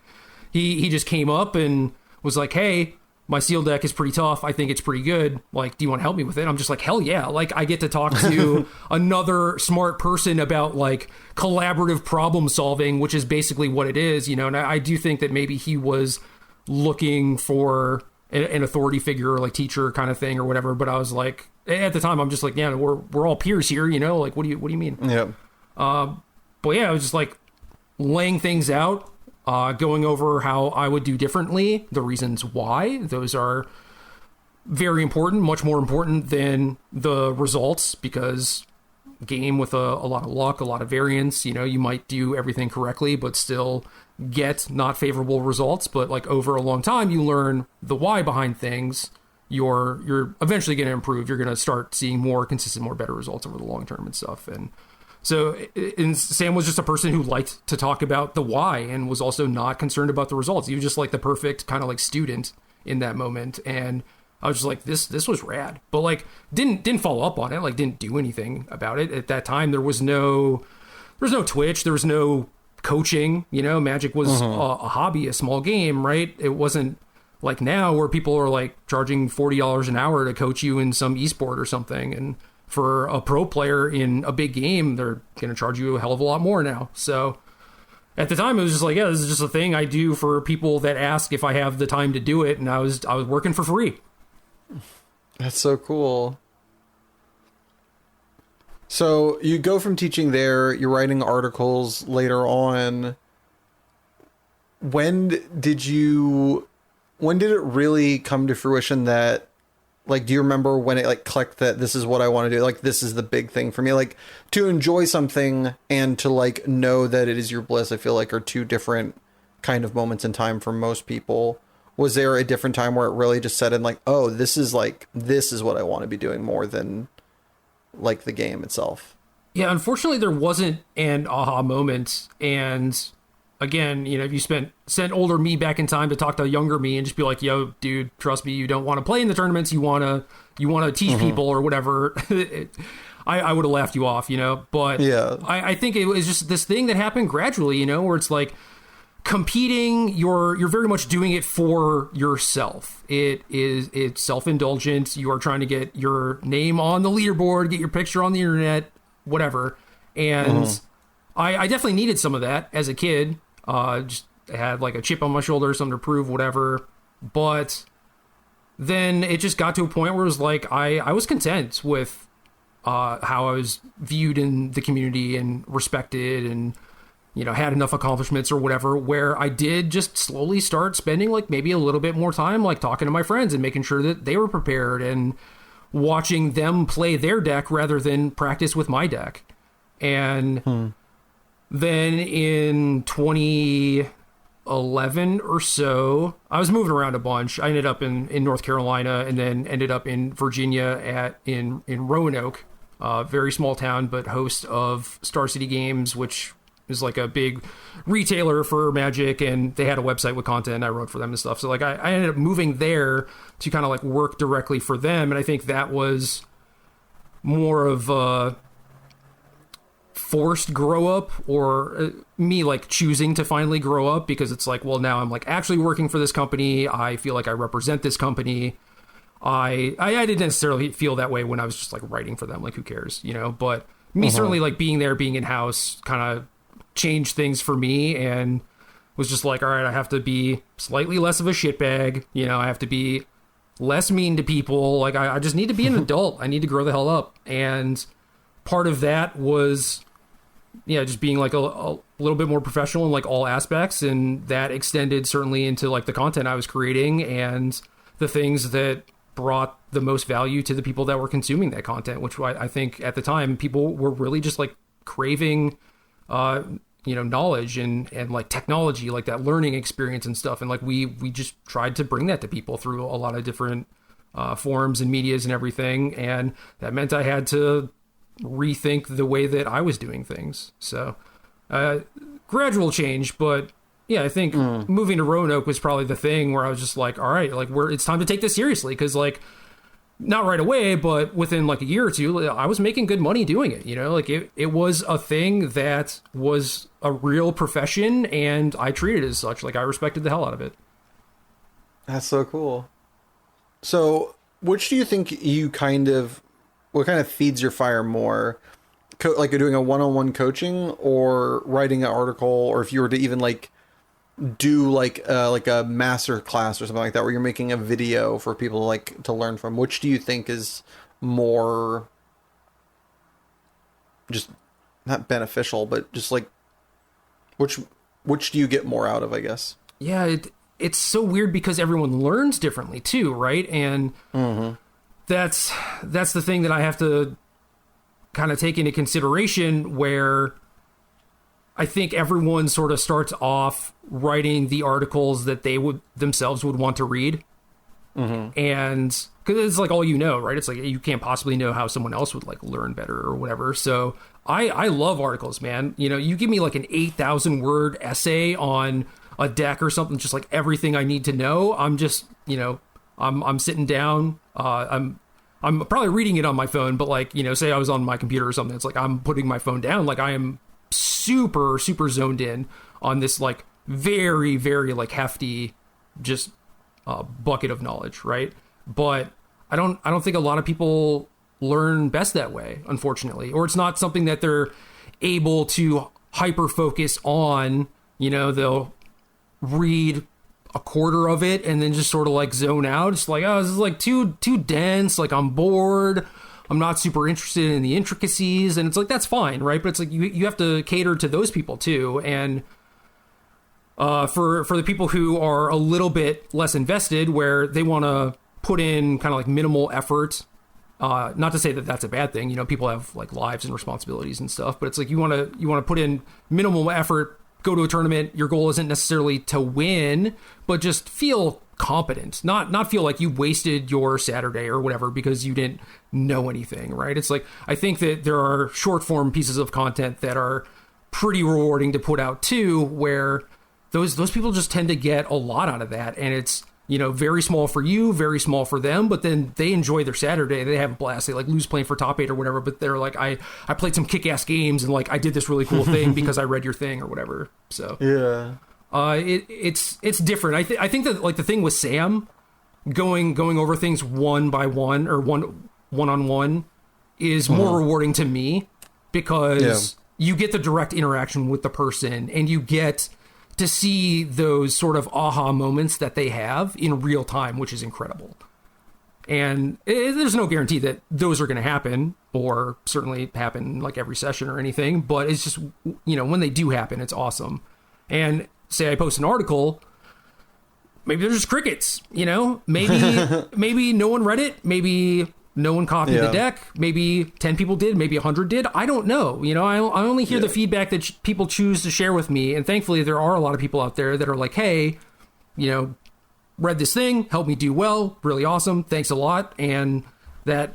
he just came up and was like, hey, my Seal Deck is pretty tough. I think it's pretty good. Like, do you want to help me with it? I'm just like, hell yeah. Like, I get to talk to another smart person about like collaborative problem solving, which is basically what it is, and I do think that maybe he was looking for an authority figure or like teacher kind of thing or whatever. But I was like, at the time, I'm just like, yeah, we're all peers here, like, what do you mean? Yeah. But yeah, I was just like laying things out, going over how I would do differently, the reasons why. Those are very important, much more important than the results, because game with a lot of luck, a lot of variance, you might do everything correctly, but still get not favorable results. But like over a long time, you learn the why behind things. You're eventually going to improve. You're going to start seeing more consistent, more better results over the long term and stuff. And so Sam was just a person who liked to talk about the why and was also not concerned about the results. He was just like the perfect kind of like student in that moment. And I was just like, this was rad, but like didn't follow up on it. Like didn't do anything about it at that time. There was no Twitch. There was no coaching, Magic was a hobby, a small game, right? It wasn't like now where people are like charging $40 an hour to coach you in some esport or something. And for a pro player in a big game, they're going to charge you a hell of a lot more now. So at the time, it was just like, yeah, this is just a thing I do for people that ask if I have the time to do it. And I was working for free. That's so cool. So you go from teaching there, you're writing articles later on. When did it really come to fruition that, like, do you remember when it like clicked that this is what I want to do? Like, this is the big thing for me. Like, to enjoy something and to like know that it is your bliss, I feel like are two different kind of moments in time for most people. Was there a different time where it really just set in like, oh, this is what I want to be doing more than like the game itself? Yeah, unfortunately there wasn't an aha moment. And again, if you sent older me back in time to talk to younger me and just be like, yo, dude, trust me, you don't want to play in the tournaments, you want to teach people or whatever, I would have laughed you off, but yeah, I think it was just this thing that happened gradually, where it's like competing, you're very much doing it for yourself. It's self-indulgent. You are trying to get your name on the leaderboard, get your picture on the internet, whatever. And I definitely needed some of that as a kid. Just had like a chip on my shoulder, something to prove, whatever. But then it just got to a point where it was like I was content with how I was viewed in the community and respected, and had enough accomplishments or whatever, where I did just slowly start spending like maybe a little bit more time like talking to my friends and making sure that they were prepared and watching them play their deck rather than practice with my deck. And then in 2011 or so, I was moving around a bunch. I ended up in North Carolina and then ended up in Virginia in Roanoke, a very small town, but host of Star City Games, which is like a big retailer for Magic, and they had a website with content, and I wrote for them and stuff. So like I ended up moving there to kind of like work directly for them. And I think that was more of a forced grow up, or me like choosing to finally grow up, because it's like, well, now I'm like actually working for this company. I feel like I represent this company. I didn't necessarily feel that way when I was just like writing for them. Like, who cares, but me certainly like being there, being in-house kind of changed things for me, and was just like, all right, I have to be slightly less of a shitbag. I have to be less mean to people. Like, I just need to be an adult. I need to grow the hell up. And part of that was, just being like a little bit more professional in like all aspects, and that extended certainly into like the content I was creating and the things that brought the most value to the people that were consuming that content, which I think at the time people were really just like craving knowledge and like technology, like that learning experience and stuff. And like we just tried to bring that to people through a lot of different forums and medias and everything. And that meant I had to rethink the way that I was doing things. So gradual change, but yeah, I think moving to Roanoke was probably the thing where I was just like, all right, like it's time to take this seriously. Cause like not right away, but within like a year or two, I was making good money doing it. Like it was a thing that was a real profession, and I treated it as such. Like I respected the hell out of it. That's so cool. So which do you think what kind of feeds your fire more? Like you're doing a one-on-one coaching or writing an article, or if you were to even like do like a master class or something like that, where you're making a video for people like to learn from, which do you think is more just not beneficial, but just like which do you get more out of, I guess? Yeah, it's so weird because everyone learns differently too, right? And that's the thing that I have to kind of take into consideration, where I think everyone sort of starts off writing the articles that they themselves would want to read. And because it's like all right? It's like you can't possibly know how someone else would like learn better or whatever. So I love articles, man. You give me like an 8,000 word essay on a deck or something, just like everything I need to know. I'm just, I'm sitting down. I'm probably reading it on my phone, but like, say I was on my computer or something, it's like I'm putting my phone down. Like I am super zoned in on this like very like hefty just bucket of knowledge, right? But I don't think a lot of people learn best that way, unfortunately, or it's not something that they're able to hyper focus on. They'll read a quarter of it and then just sort of like zone out. It's like, oh, this is like too dense, like I'm bored, I'm not super interested in the intricacies. And it's like, that's fine, right? But it's like you have to cater to those people too. And for the people who are a little bit less invested, where they want to put in kind of like minimal effort, not to say that that's a bad thing. People have like lives and responsibilities and stuff, but it's like you want to put in minimal effort, go to a tournament. Your goal isn't necessarily to win, but just feel competent, not feel like you wasted your Saturday or whatever because you didn't know anything, right? It's like, I think that there are short form pieces of content that are pretty rewarding to put out too, where those people just tend to get a lot out of that. And it's, very small for you, very small for them, but then they enjoy their Saturday. They have a blast. They like lose playing for top 8 or whatever, but they're like, I played some kick-ass games and like I did this really cool thing because I read your thing or whatever. So yeah, it's different. I think that like the thing with Sam going over things one by one or one-on-one is more rewarding to me, because you get the direct interaction with the person and you get to see those sort of aha moments that they have in real time, which is incredible. And there's no guarantee that those are going to happen, or certainly happen like every session or anything, but it's just, when they do happen, it's awesome. And say I post an article, maybe there's just crickets, maybe no one read it. Maybe no one copied the deck. Maybe 10 people did. Maybe 100 did. I don't know. I only hear the feedback that people choose to share with me. And thankfully, there are a lot of people out there that are like, hey, read this thing, helped me do well. Really awesome. Thanks a lot. And that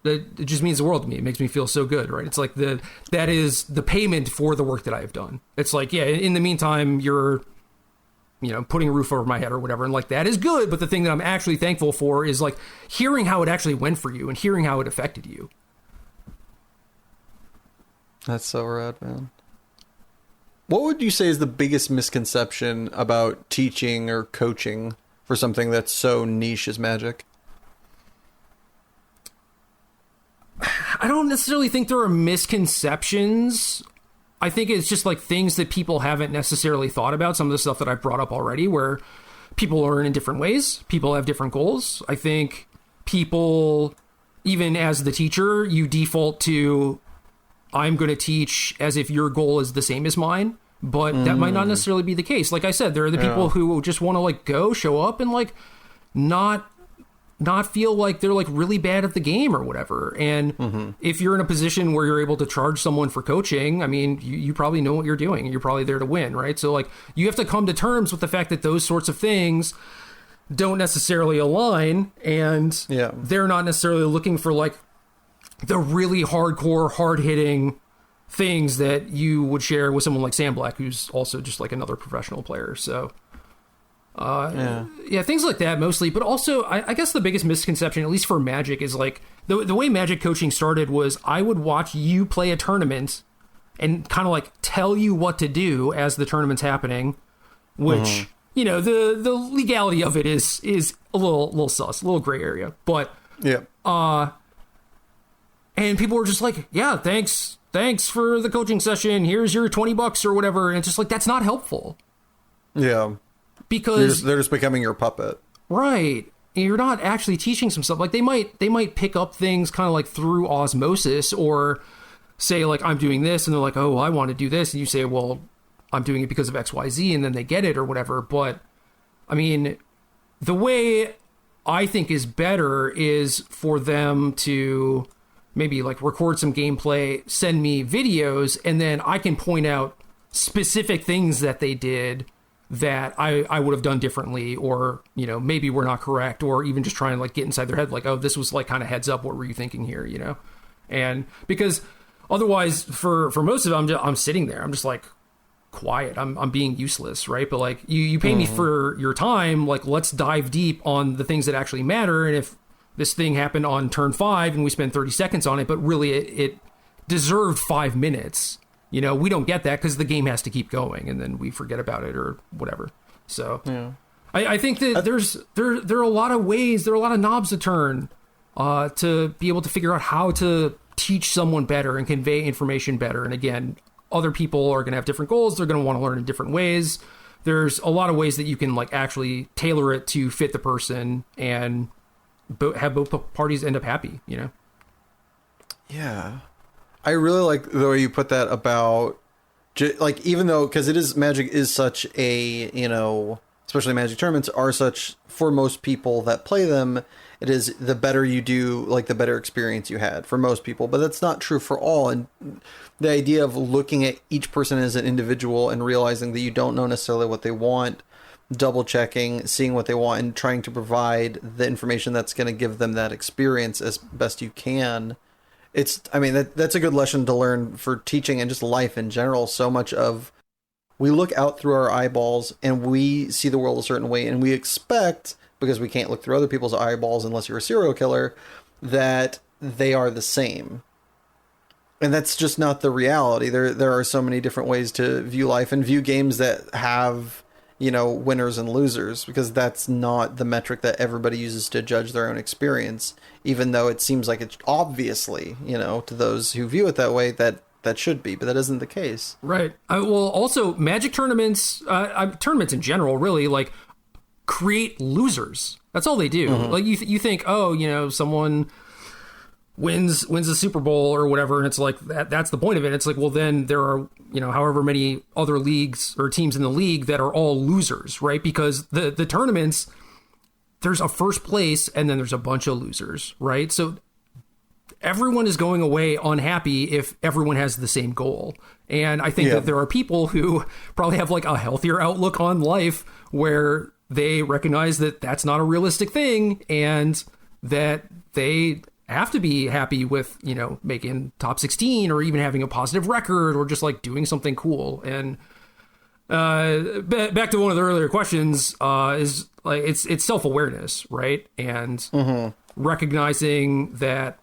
it just means the world to me. It makes me feel so good, right? It's like that is the payment for the work that I've done. It's like, yeah, in the meantime, you're putting a roof over my head or whatever. And like, that is good. But the thing that I'm actually thankful for is like hearing how it actually went for you and hearing how it affected you. That's so rad, man. What would you say is the biggest misconception about teaching or coaching for something that's so niche as Magic? I don't necessarily think there are misconceptions. I think it's just like things that people haven't necessarily thought about. Some of the stuff that I've brought up already, where people learn in different ways. People have different goals. I think people, even as the teacher, you default to, I'm going to teach as if your goal is the same as mine. but that might not necessarily be the case. Like I said, there are the people who just want to like go show up and like not feel like they're like really bad at the game or whatever. And if you're in a position where you're able to charge someone for coaching, I mean, you probably know what you're doing. You're probably there to win, right? So like you have to come to terms with the fact that those sorts of things don't necessarily align, and they're not necessarily looking for like the really hardcore, hard-hitting things that you would share with someone like Sam Black, who's also just like another professional player. So things like that mostly. But also, I guess the biggest misconception, at least for Magic, is like the way Magic coaching started was I would watch you play a tournament and kind of like tell you what to do as the tournament's happening, which, you know, the legality of it is a little sus, a little gray area. But, and people were just like, yeah, thanks for the coaching session. Here's your $20 or whatever. And it's just like, that's not helpful. Yeah. Because they're just becoming your puppet. Right. You're not actually teaching some stuff. Like they might pick up things kind of like through osmosis, or say like, I'm doing this, and they're like, oh, I want to do this. And you say, well, I'm doing it because of XYZ, and then they get it or whatever. But I mean, the way I think is better is for them to maybe like record some gameplay, send me videos, and then I can point out specific things that they did that I would have done differently, or, you know, maybe we're not correct, or even just try and like get inside their head, like, oh, this was like kind of heads up. What were you thinking here? You know? And because otherwise for most of it, I'm sitting there, I'm just like quiet. I'm being useless. Right. But like you pay me for your time. Like, let's dive deep on the things that actually matter. And if this thing happened on turn 5 and we spend 30 seconds on it, but really it deserved 5 minutes, you know, we don't get that because the game has to keep going, and then we forget about it or whatever. So I think that there are a lot of ways, there are a lot of knobs to turn to be able to figure out how to teach someone better and convey information better. And again, other people are going to have different goals. They're going to want to learn in different ways. There's a lot of ways that you can like actually tailor it to fit the person and have both parties end up happy, you know? Yeah. I really like the way you put that about, like, even though, because it is, Magic is such a, you know, especially Magic tournaments are such, for most people that play them, it is the better you do, like the better experience you had for most people, but that's not true for all. And the idea of looking at each person as an individual and realizing that you don't know necessarily what they want, double checking, seeing what they want, and trying to provide the information that's going to give them that experience as best you can. That's a good lesson to learn for teaching and just life in general. So much of, we look out through our eyeballs and we see the world a certain way, and we expect, because we can't look through other people's eyeballs unless you're a serial killer, that they are the same. And that's just not the reality. There are so many different ways to view life and view games that have, you know, winners and losers, because that's not the metric that everybody uses to judge their own experience, even though it seems like it's obviously, you know, to those who view it that way, that should be, but that isn't the case. Right. Well, also Magic tournaments, tournaments in general, really, like, create losers. That's all they do. Like you think, oh, you know, someone wins the Super Bowl or whatever, and it's like that's the point of it. It's like, well, then there are, you know, however many other leagues or teams in the league that are all losers, right? Because the tournaments, there's a first place and then there's a bunch of losers, right? So everyone is going away unhappy if everyone has the same goal. And I think that there are people who probably have like a healthier outlook on life, where they recognize that that's not a realistic thing, and that they have to be happy with, you know, making top 16 or even having a positive record or just like doing something cool. And back to one of the earlier questions, is like it's self-awareness, right? And recognizing that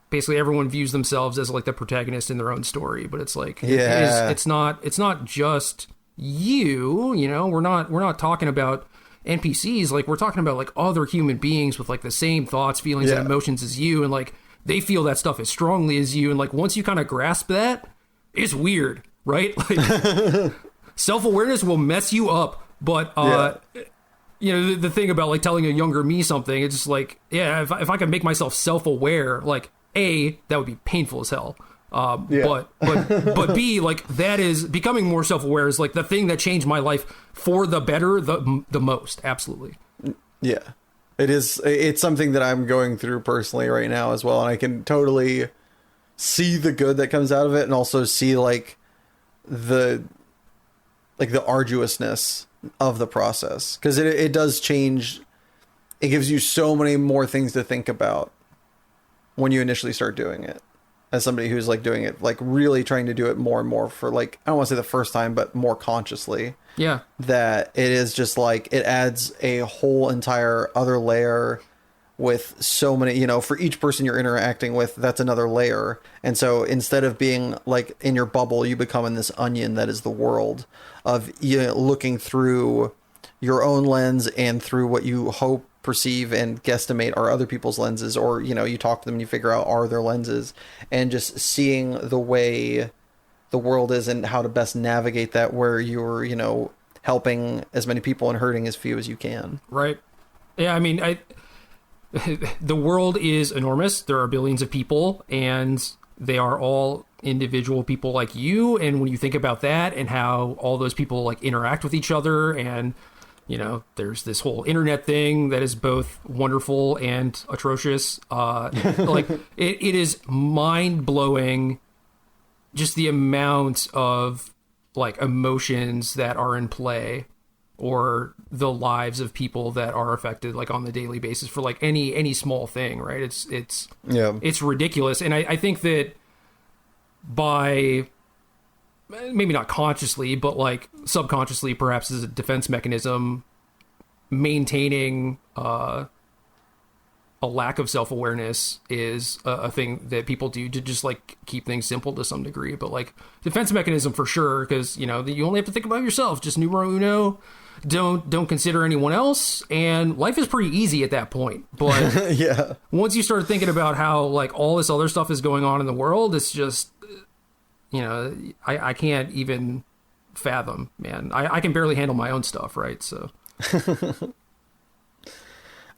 basically everyone views themselves as like the protagonist in their own story, but it's like it's not just you know, we're not talking about NPCs, like we're talking about like other human beings with like the same thoughts, feelings, and emotions as you, and like they feel that stuff as strongly as you, and like once you kind of grasp that, it's weird, right? Like self-awareness will mess you up, but you know, the thing about like telling a younger me something, it's just like, if I can make myself self-aware, like that would be painful as hell, But B, like, that is becoming more self-aware is like the thing that changed my life for the better the most. Absolutely. Yeah, it's something that I'm going through personally right now as well, and I can totally see the good that comes out of it, and also see like the arduousness of the process, because it does change. It gives you so many more things to think about when you initially start doing it, as somebody who's like doing it, like really trying to do it more and more for, like, I don't want to say the first time, but more consciously. Yeah. That it is just like, it adds a whole entire other layer with so many, for each person you're interacting with, that's another layer. And so instead of being like in your bubble, you become in this onion that is the world of looking through your own lens and through what you hope, perceive, and guesstimate are other people's lenses, or you talk to them and you figure out are their lenses, and just seeing the way the world is and how to best navigate that, where you're helping as many people and hurting as few as you can. Right. Yeah, I mean, the world is enormous. There are billions of people, and they are all individual people like you. And when you think about that and how all those people like interact with each other, and there's this whole internet thing that is both wonderful and atrocious. Like it is mind blowing, just the amount of like emotions that are in play, or the lives of people that are affected like on the daily basis for like any small thing, right? It's ridiculous. And I think that by maybe not consciously, but like subconsciously, perhaps as a defense mechanism, maintaining a lack of self-awareness is a thing that people do to just like keep things simple to some degree. But like defense mechanism for sure, because you only have to think about yourself, just numero uno. Don't consider anyone else, and life is pretty easy at that point. But yeah, once you start thinking about how like all this other stuff is going on in the world, it's just I can't even fathom, man. I can barely handle my own stuff, right? So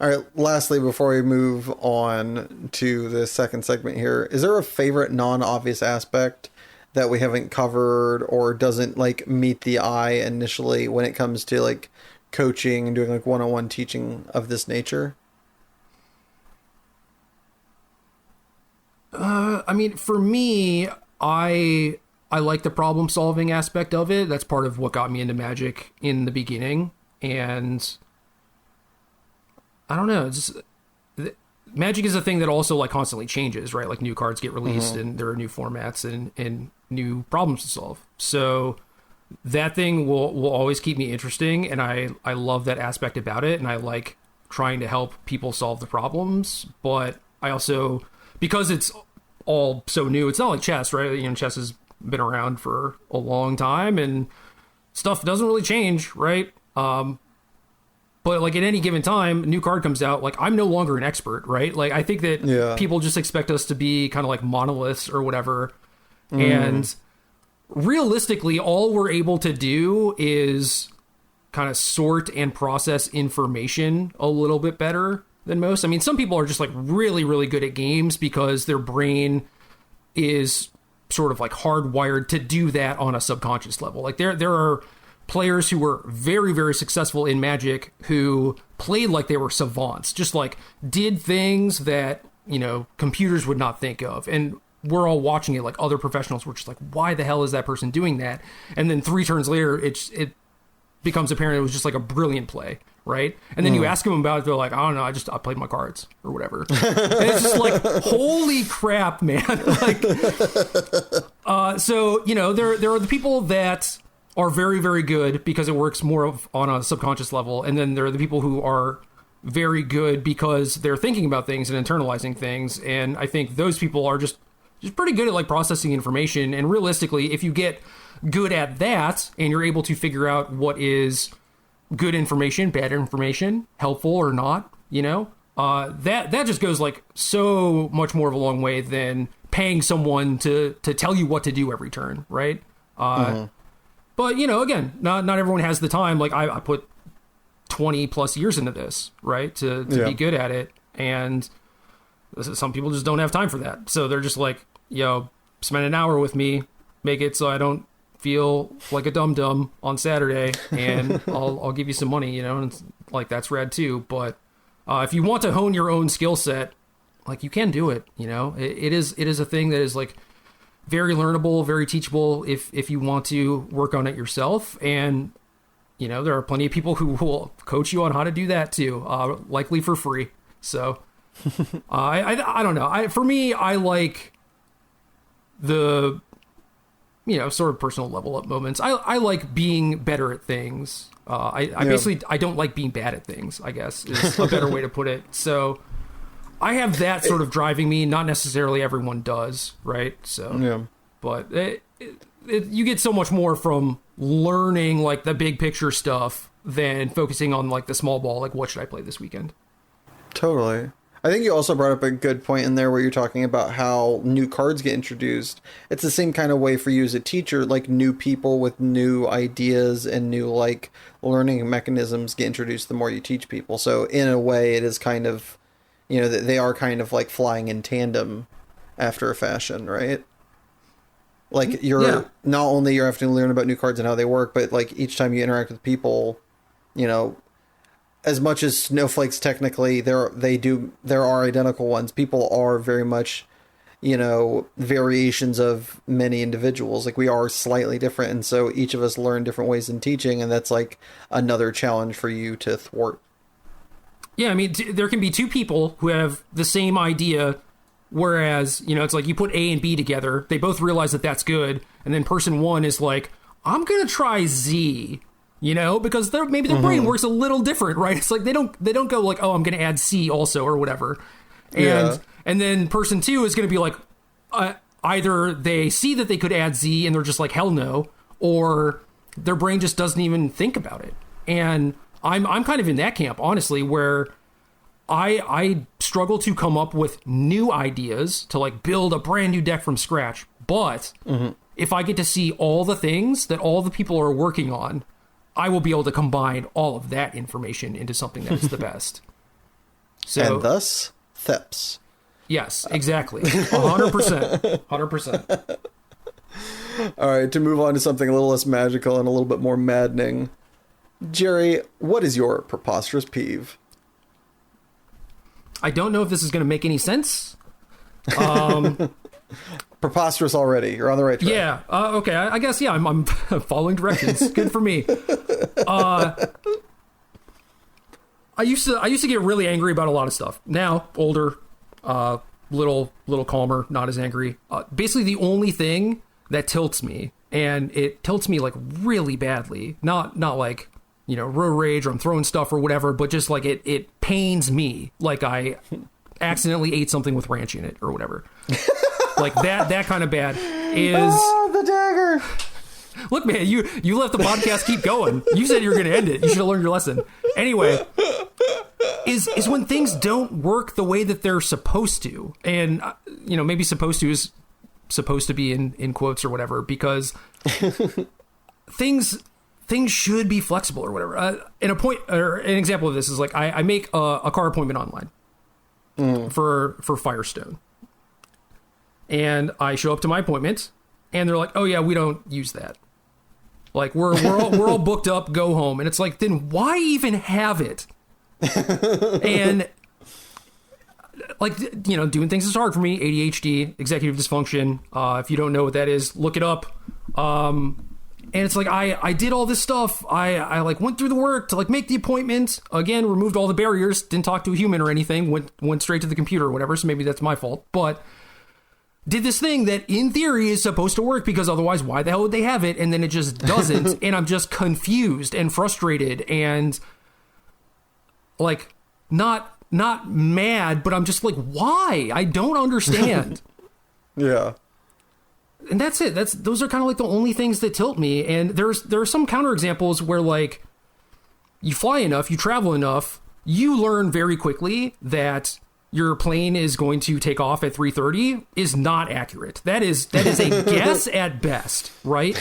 all right, lastly, before we move on to the second segment here, is there a favorite non-obvious aspect that we haven't covered, or doesn't like meet the eye initially when it comes to like coaching and doing like one-on-one teaching of this nature? I mean, for me, I like the problem solving aspect of it. That's part of what got me into Magic in the beginning. And I don't know, Magic is a thing that also like constantly changes, right? Like new cards get released, and there are new formats and new problems to solve. So that thing will always keep me interesting, and I love that aspect about it, and I like trying to help people solve the problems. But I also, because it's all so new, it's not like chess, right? Chess has been around for a long time, and stuff doesn't really change, right? But like at any given time, a new card comes out, like I'm no longer an expert, right? Like I think that people just expect us to be kind of like monoliths or whatever. And realistically, all we're able to do is kind of sort and process information a little bit better than most. I mean, some people are just like really, really good at games because their brain is sort of like hardwired to do that on a subconscious level. Like there are players who were very, very successful in Magic who played like they were savants, just like did things that, computers would not think of. And we're all watching it like other professionals were just like, why the hell is that person doing that? And then 3 turns later, it becomes apparent it was just like a brilliant play, right? And then you ask them about it, they're like, I don't know, I played my cards or whatever. And it's just like, holy crap, man. Like, so, there are the people that are very, very good because it works more on a subconscious level. And then there are the people who are very good because they're thinking about things and internalizing things. And I think those people are just pretty good at like processing information. And realistically, if you get good at that and you're able to figure out what is good information, bad information, helpful or not, that just goes like so much more of a long way than paying someone to tell you what to do every turn, right? But, again, not everyone has the time. Like I put 20 plus years into this, right? To be good at it. And some people just don't have time for that. So they're just like, spend an hour with me, make it so I don't feel like a dum-dum on Saturday, and I'll give you some money, you know, and it's like, that's rad too. But if you want to hone your own skill set, like, you can do it, you know. It is a thing that is like very learnable, very teachable if you want to work on it yourself. And, you know, there are plenty of people who will coach you on how to do that too, likely for free. So I don't know. For me, I like the, you know, sort of personal level up moments. I like being better at things. Basically, I don't like being bad at things, I guess, is a better way to put it. So I have that sort of driving me. Not necessarily everyone does, right? So, yeah. But you get so much more from learning, like, the big picture stuff than focusing on, like, the small ball, like, what should I play this weekend? Totally. I think you also brought up a good point in there where you're talking about how new cards get introduced. It's the same kind of way for you as a teacher, like, new people with new ideas and new, like, learning mechanisms get introduced the more you teach people. So in a way, it is kind of, you know, they are kind of like flying in tandem after a fashion, right? Like, not only you're having to learn about new cards and how they work, but, like, each time you interact with people, you know, as much as snowflakes technically there are identical ones, people are very much, you know, variations of many individuals. Like, we are slightly different, and so each of us learn different ways in teaching, and that's like another challenge for you to thwart. Yeah, I mean, there can be two people who have the same idea, whereas, you know, it's like you put A and B together, they both realize that that's good, and then person one is like, I'm gonna try Z. You know, because maybe their brain works a little different, right? It's like they don't go like, oh, I'm going to add C also or whatever. And then person two is going to be like, either they see that they could add Z and they're just like, hell no, or their brain just doesn't even think about it. And I'm kind of in that camp, honestly, where I struggle to come up with new ideas to, like, build a brand new deck from scratch. But if I get to see all the things that all the people are working on, I will be able to combine all of that information into something that is the best. So, and thus, THEPS. Yes, exactly. 100%. 100%. All right, to move on to something a little less magical and a little bit more maddening. Jerry, what is your preposterous peeve? I don't know if this is going to make any sense. Preposterous already. You're on the right track. Yeah. Okay. I guess, yeah, I'm following directions. Good for me. I used to get really angry about a lot of stuff. Now, older, little calmer, not as angry. Basically, the only thing that tilts me, and it tilts me, like, really badly, not like, you know, road rage or I'm throwing stuff or whatever, but just like it pains me, like I accidentally ate something with ranch in it or whatever. Like that kind of bad is... Oh, the dagger! Look, man, you let the podcast keep going. You said you were going to end it. You should have learned your lesson. Anyway, is when things don't work the way that they're supposed to. And, you know, maybe supposed to is supposed to be in quotes or whatever, because things should be flexible or whatever. An example of this is, like, I make a car appointment online for Firestone. And I show up to my appointment, and they're like, "Oh yeah, we don't use that. Like, we're all booked up. Go home." And it's like, then why even have it? And, like, you know, doing things is hard for me. ADHD, executive dysfunction. If you don't know what that is, look it up. And it's like I did all this stuff. I like went through the work to, like, make the appointment. Again, removed all the barriers. Didn't talk to a human or anything. Went straight to the computer or whatever. So maybe that's my fault, but did this thing that in theory is supposed to work, because otherwise why the hell would they have it? And then it just doesn't. And I'm just confused and frustrated and, like, not mad, but I'm just like, why? I don't understand. Yeah. And that's it. Those are kind of like the only things that tilt me. And there are some counterexamples where, like, you fly enough, you travel enough, you learn very quickly that your plane is going to take off at 3:30 is not accurate. That is a guess at best, right?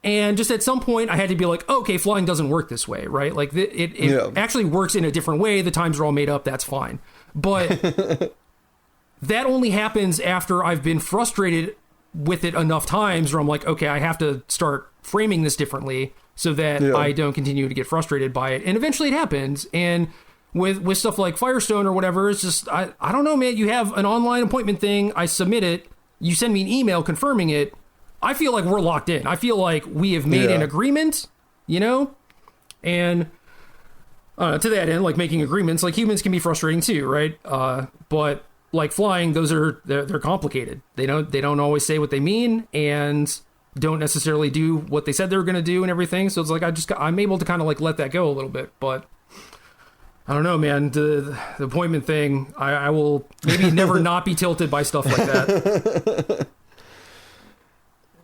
And just at some point, I had to be like, okay, flying doesn't work this way, right? Like, it actually works in a different way. The times are all made up. That's fine. But that only happens after I've been frustrated with it enough times where I'm like, okay, I have to start framing this differently so that I don't continue to get frustrated by it. And eventually it happens. And with stuff like Firestone or whatever, it's just, I don't know, man. You have an online appointment thing. I submit it. You send me an email confirming it. I feel like we're locked in. I feel like we have made an agreement, you know? And to that end, like making agreements, like humans can be frustrating too, right? But like flying, they're complicated. They don't always say what they mean and don't necessarily do what they said they were going to do and everything. So it's like I'm able to kind of like let that go a little bit. But I don't know, man. The appointment thing, I will maybe never not be tilted by stuff like that.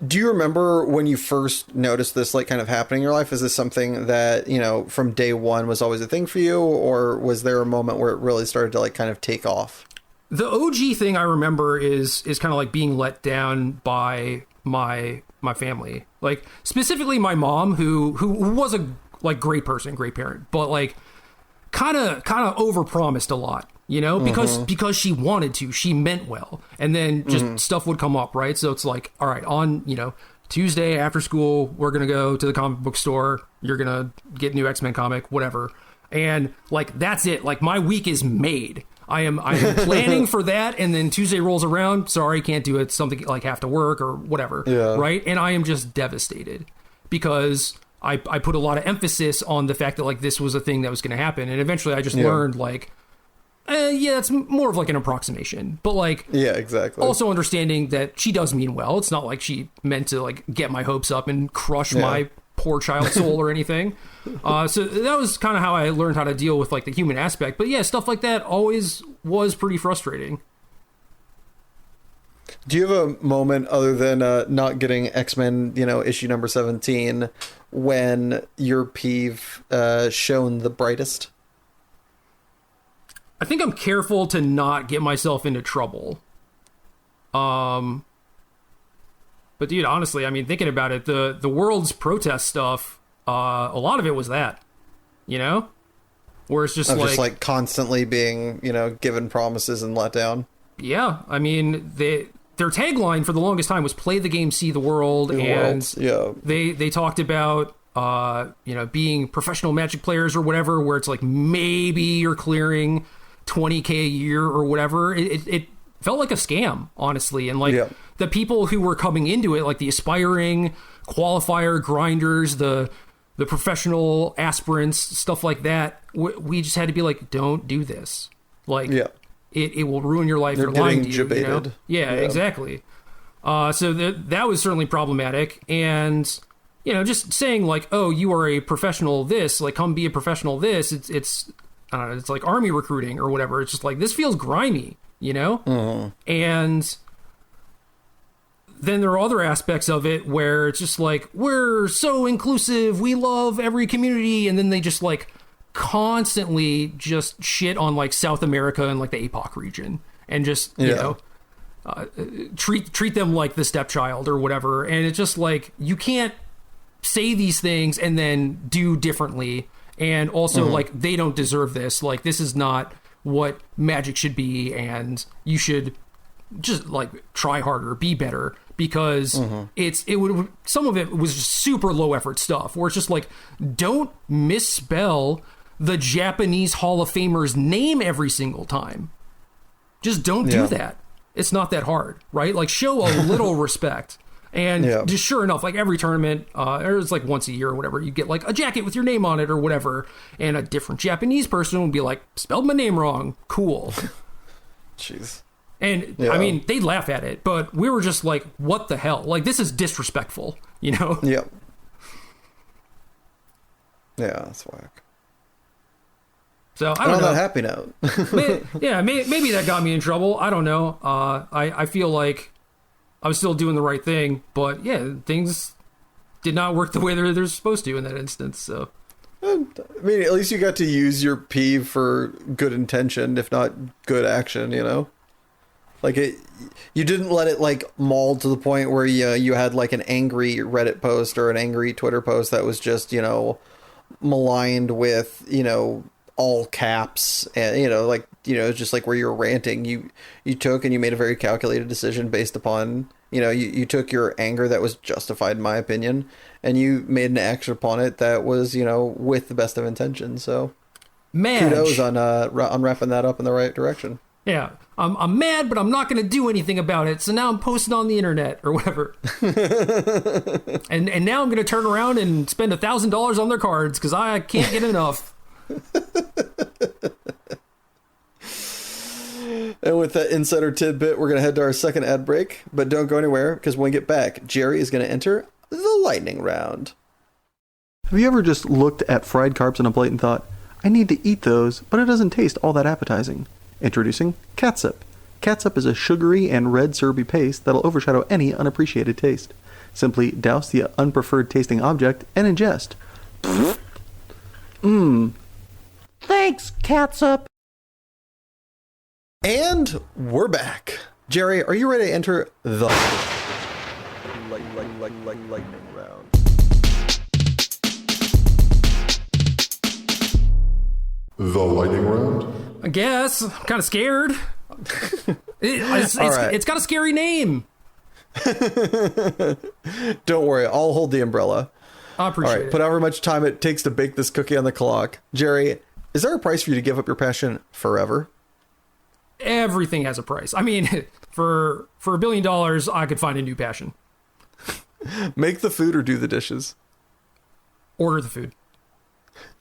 Do you remember when you first noticed this like kind of happening in your life? Is this something that, you know, from day one was always a thing for you, or was there a moment where it really started to like kind of take off? The OG thing I remember is kind of like being let down by my family, like specifically my mom, who was a like great person, great parent, but like kind of overpromised a lot, you know, because she wanted to, she meant well, and then just stuff would come up, right? So it's like, all right, on, you know, Tuesday after school, we're gonna go to the comic book store, you're gonna get a new X-Men comic, whatever, and like that's it. Like my week is made. I am planning for that, and then Tuesday rolls around, sorry, can't do it, something like have to work or whatever, right? And I am just devastated because I put a lot of emphasis on the fact that like this was a thing that was going to happen, and eventually I just learned like, it's more of like an approximation, but like, exactly. Also understanding that she does mean well. It's not like she meant to like get my hopes up and crush my poor child soul or anything. So that was kind of how I learned how to deal with like the human aspect. But yeah, stuff like that always was pretty frustrating. Do you have a moment other than not getting X-Men, you know, issue number 17, when your peeve shone the brightest? I think I'm careful to not get myself into trouble. But dude, honestly, I mean, thinking about it, the world's protest stuff, a lot of it was that, you know, where it's just like constantly being, you know, given promises and let down. Yeah, I mean, their tagline for the longest time was "Play the game, see the world," they talked about you know, being professional Magic players or whatever, where it's like maybe you're clearing $20K a year or whatever. It felt like a scam, honestly, and like the people who were coming into it, like the aspiring qualifier grinders, the professional aspirants, stuff like that, we just had to be like, don't do this. Like, it will ruin your life. They're lying to you, you know? Yeah, exactly. So that was certainly problematic. And, you know, just saying like, oh, you are a professional this, like, come be a professional this. It's I don't know, it's like army recruiting or whatever. It's just like, this feels grimy, you know? And then there are other aspects of it where it's just like, we're so inclusive, we love every community, and then they just like constantly just shit on like South America and like the APOC region, and just you know, treat them like the stepchild or whatever. And it's just like, you can't say these things and then do differently, and also like, they don't deserve this, like this is not what Magic should be, and you should just like try harder, be better, because some of it was just super low effort stuff where it's just like, don't misspell the Japanese Hall of Famer's name every single time. Just don't do that. It's not that hard, right? Like, show a little respect. And just sure enough, like every tournament, or it's like once a year or whatever, you get like a jacket with your name on it or whatever, and a different Japanese person would be like, spelled my name wrong. Cool. Jeez. And I mean, they'd laugh at it, but we were just like, what the hell? Like, this is disrespectful, you know? Yeah, that's whack. So I don't know. On that happy note. Maybe that got me in trouble. I don't know. I feel like I was still doing the right thing, but yeah, things did not work the way they're supposed to in that instance. So, I mean, at least you got to use your peeve for good intention, if not good action, you know? Like, you didn't let it like mold to the point where you had like an angry Reddit post or an angry Twitter post that was just, you know, maligned with, you know, all caps, and, you know, just like where you're ranting. You took and you made a very calculated decision based upon You took your anger that was justified, in my opinion, and you made an action upon it that was, with the best of intentions. So kudos on wrapping that up in the right direction. Yeah, I'm mad, but I'm not going to do anything about it. So now I'm posting on the internet or whatever. and now I'm going to turn around and spend $1,000 on their cards because I can't get enough. And with that insider tidbit, we're going to head to our second ad break. But don't go anywhere, because when we get back, Jerry is going to enter the lightning round. Have you ever just looked at fried carbs on a plate and thought, I need to eat those, but it doesn't taste all that appetizing? Introducing catsup. Catsup is a sugary and red syrupy paste that'll overshadow any unappreciated taste. Simply douse the unpreferred tasting object and ingest. Mmm. Thanks, catsup. And we're back. Jerry, are you ready to enter the lightning round? The lightning round? I guess. I'm kind of scared. It's got a scary name. Don't worry, I'll hold the umbrella. I appreciate it. Put however much time it takes to bake this cookie on the clock. Jerry, is there a price for you to give up your passion forever? Everything has a price. I mean, for $1 billion, I could find a new passion. Make the food or do the dishes? Order the food.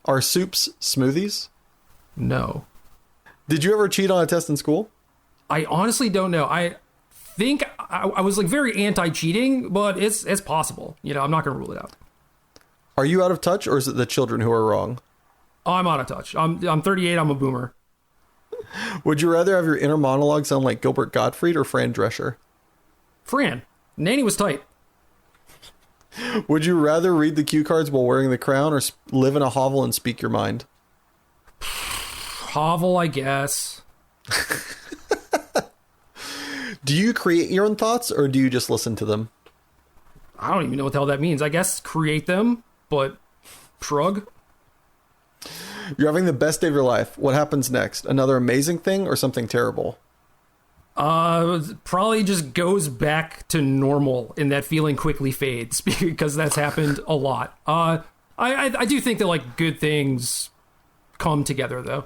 Are soups smoothies? No. Did you ever cheat on a test in school? I honestly don't know. I think I was like very anti-cheating, but it's possible. I'm not going to rule it out. Are you out of touch, or is it the children who are wrong? I'm out of touch. I'm 38. I'm a boomer. Would you rather have your inner monologue sound like Gilbert Gottfried or Fran Drescher? Fran. Nanny was tight. Would you rather read the cue cards while wearing the crown or live in a hovel and speak your mind? Hovel, I guess. Do you create your own thoughts, or do you just listen to them? I don't even know what the hell that means. I guess create them, but shrug. You're having the best day of your life. What happens next? Another amazing thing or something terrible? Probably just goes back to normal and that feeling quickly fades because that's happened a lot. I do think that like good things come together though.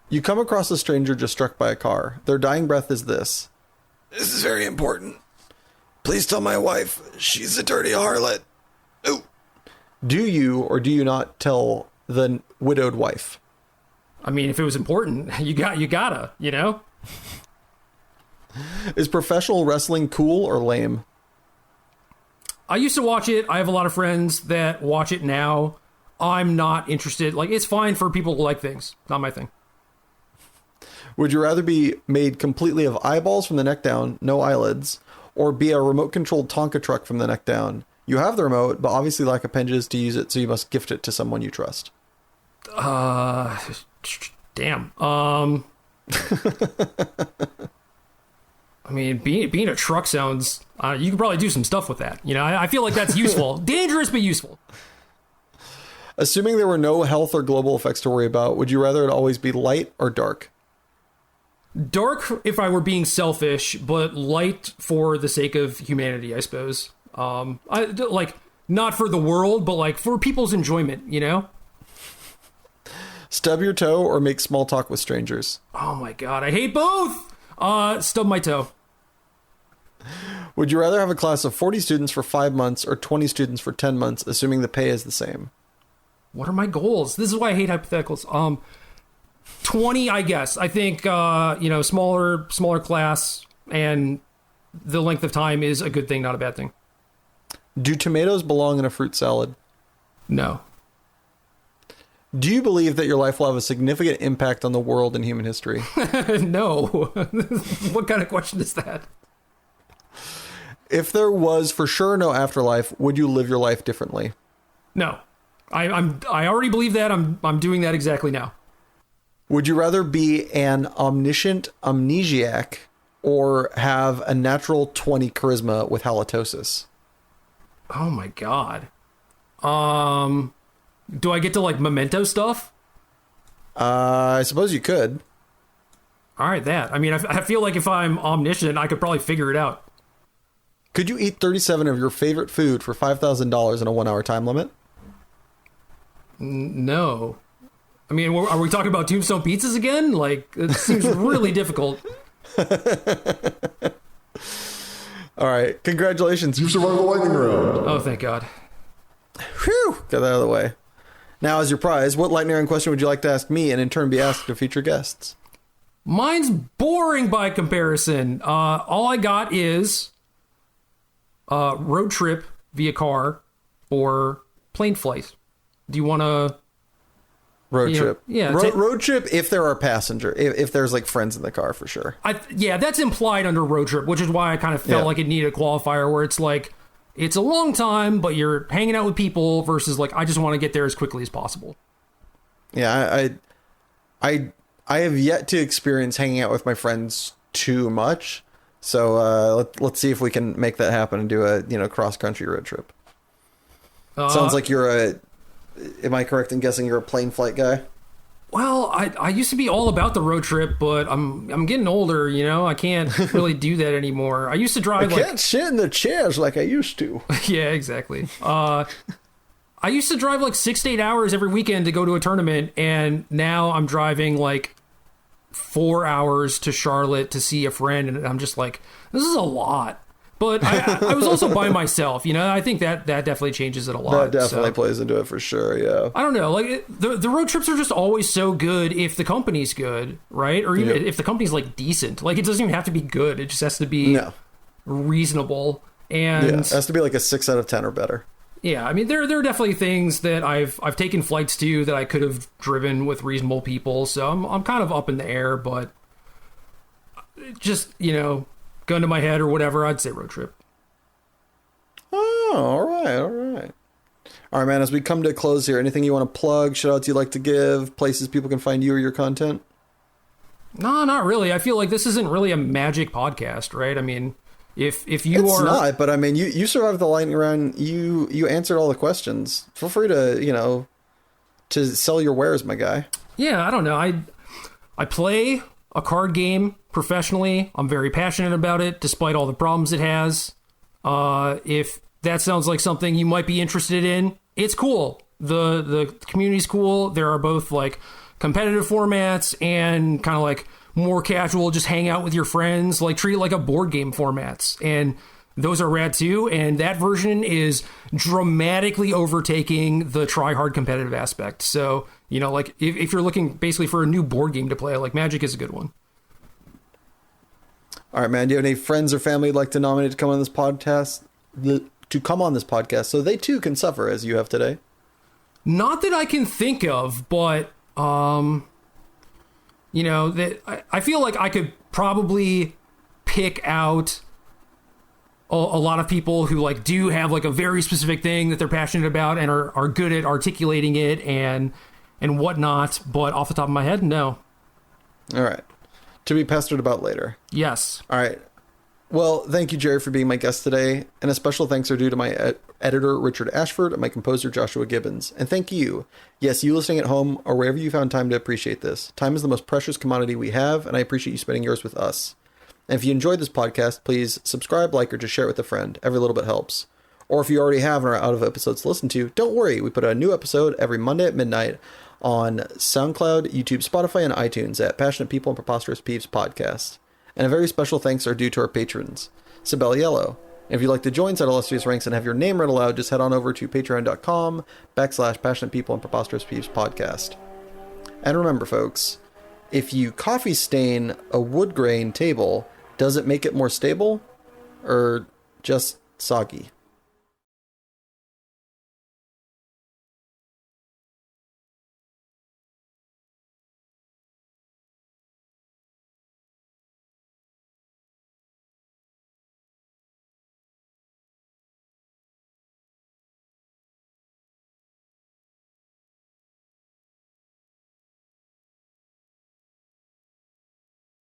You come across a stranger just struck by a car. Their dying breath is this. This is very important. Please tell my wife she's a dirty harlot. Ooh. Do you or do you not tell the widowed wife? I mean, if it was important, you gotta. Is professional wrestling cool or lame? I used to watch it. I have a lot of friends that watch it now. I'm not interested. Like, it's fine for people who like things. Not my thing. Would you rather be made completely of eyeballs from the neck down, no eyelids, or be a remote-controlled Tonka truck from the neck down? You have the remote, but obviously lack appendages to use it, so you must gift it to someone you trust. Damn. I mean, being a truck sounds... you could probably do some stuff with that. I feel like that's useful. Dangerous, but useful. Assuming there were no health or global effects to worry about, would you rather it always be light or dark? Dark if I were being selfish, but light for the sake of humanity, I suppose. Not for the world, but like for people's enjoyment, Stub your toe or make small talk with strangers? Oh my god, I hate both! Stub my toe. Would you rather have a class of 40 students for 5 months or 20 students for 10 months, assuming the pay is the same? What are my goals? This is why I hate hypotheticals. 20, I guess. I think, smaller class and the length of time is a good thing, not a bad thing. Do tomatoes belong in a fruit salad? No. Do you believe that your life will have a significant impact on the world and human history? No. What kind of question is that? If there was for sure no afterlife, would you live your life differently? No. I already believe that. I'm doing that exactly now. Would you rather be an omniscient amnesiac or have a natural 20 charisma with halitosis? Oh my god. Do I get to like memento stuff? I suppose you could. All right, that. I mean, I feel like if I'm omniscient, I could probably figure it out. Could you eat 37 of your favorite food for $5,000 in a 1 hour time limit? No. I mean, are we talking about Tombstone pizzas again? Like, it seems really difficult. All right. Congratulations. You survived the lightning round. Oh, thank God. Whew. Got that out of the way. Now, as your prize, what lightning round question would you like to ask me and in turn be asked to future guests? Mine's boring by comparison. All I got is road trip via car or plane flight. Do you want to... Road trip. Yeah. Road trip if there are passengers, if there's like friends in the car for sure. Yeah, that's implied under road trip, which is why I kind of felt like it needed a qualifier where it's like, it's a long time, but you're hanging out with people versus like, I just want to get there as quickly as possible. Yeah, I have yet to experience hanging out with my friends too much. So let's see if we can make that happen and do a cross country road trip. Sounds like you're am I correct in guessing you're a plane flight guy? Well, I used to be all about the road trip, but I'm getting older, I can't really do that anymore. I used to drive I can't sit in the chairs like I used to. Yeah, exactly. I used to drive like 6 to 8 hours every weekend to go to a tournament, and now I'm driving like 4 hours to Charlotte to see a friend, and I'm just like, this is a lot. But I was also by myself, I think that definitely changes it a lot. That definitely plays into it for sure, yeah. I don't know, like the road trips are just always so good if the company's good, right? Or even if the company's like decent. Like it doesn't even have to be good, it just has to be reasonable. And it has to be like a 6 out of 10 or better. Yeah, I mean there are definitely things that I've taken flights to that I could have driven with reasonable people. So I'm kind of up in the air, but just, gun to my head or whatever, I'd say road trip. Oh, all right. All right, man, as we come to a close here, anything you want to plug, shout-outs you'd like to give, places people can find you or your content? No, not really. I feel like this isn't really a Magic podcast, right? I mean, if you it's are... It's not, but I mean, you survived the lightning round, you answered all the questions. Feel free to, to sell your wares, my guy. Yeah, I don't know. I play a card game professionally. I'm very passionate about it, despite all the problems it has. If that sounds like something you might be interested in, it's cool. The community's cool. There are both like competitive formats and kind of like more casual, just hang out with your friends, like treat it like a board game formats. And those are rad too. And that version is dramatically overtaking the try hard competitive aspect. So, like if you're looking basically for a new board game to play, like Magic is a good one. All right, man. Do you have any friends or family you'd like to nominate to come on this podcast? So they too can suffer as you have today? Not that I can think of, but that I feel like I could probably pick out a lot of people who like do have like a very specific thing that they're passionate about and are good at articulating it and whatnot. But off the top of my head, no. All right. To be pestered about later. Yes. All right. Well, thank you, Jerry, for being my guest today. And a special thanks are due to my editor, Richard Ashford, and my composer, Joshua Gibbons. And thank you. Yes, you listening at home or wherever you found time to appreciate this. Time is the most precious commodity we have, and I appreciate you spending yours with us. And if you enjoyed this podcast, please subscribe, like, or just share it with a friend. Every little bit helps. Or if you already have and are out of episodes to listen to, don't worry. We put out a new episode every Monday at midnight on SoundCloud, YouTube, Spotify, and iTunes at Passionate People and Preposterous Peeves Podcast. And a very special thanks are due to our patrons, Sibel Yellow. And if you'd like to join said illustrious ranks and have your name read aloud, just head on over to patreon.com/Passionate People and Preposterous Peeves Podcast. And remember, folks, if you coffee stain a wood grain table, does it make it more stable or just soggy?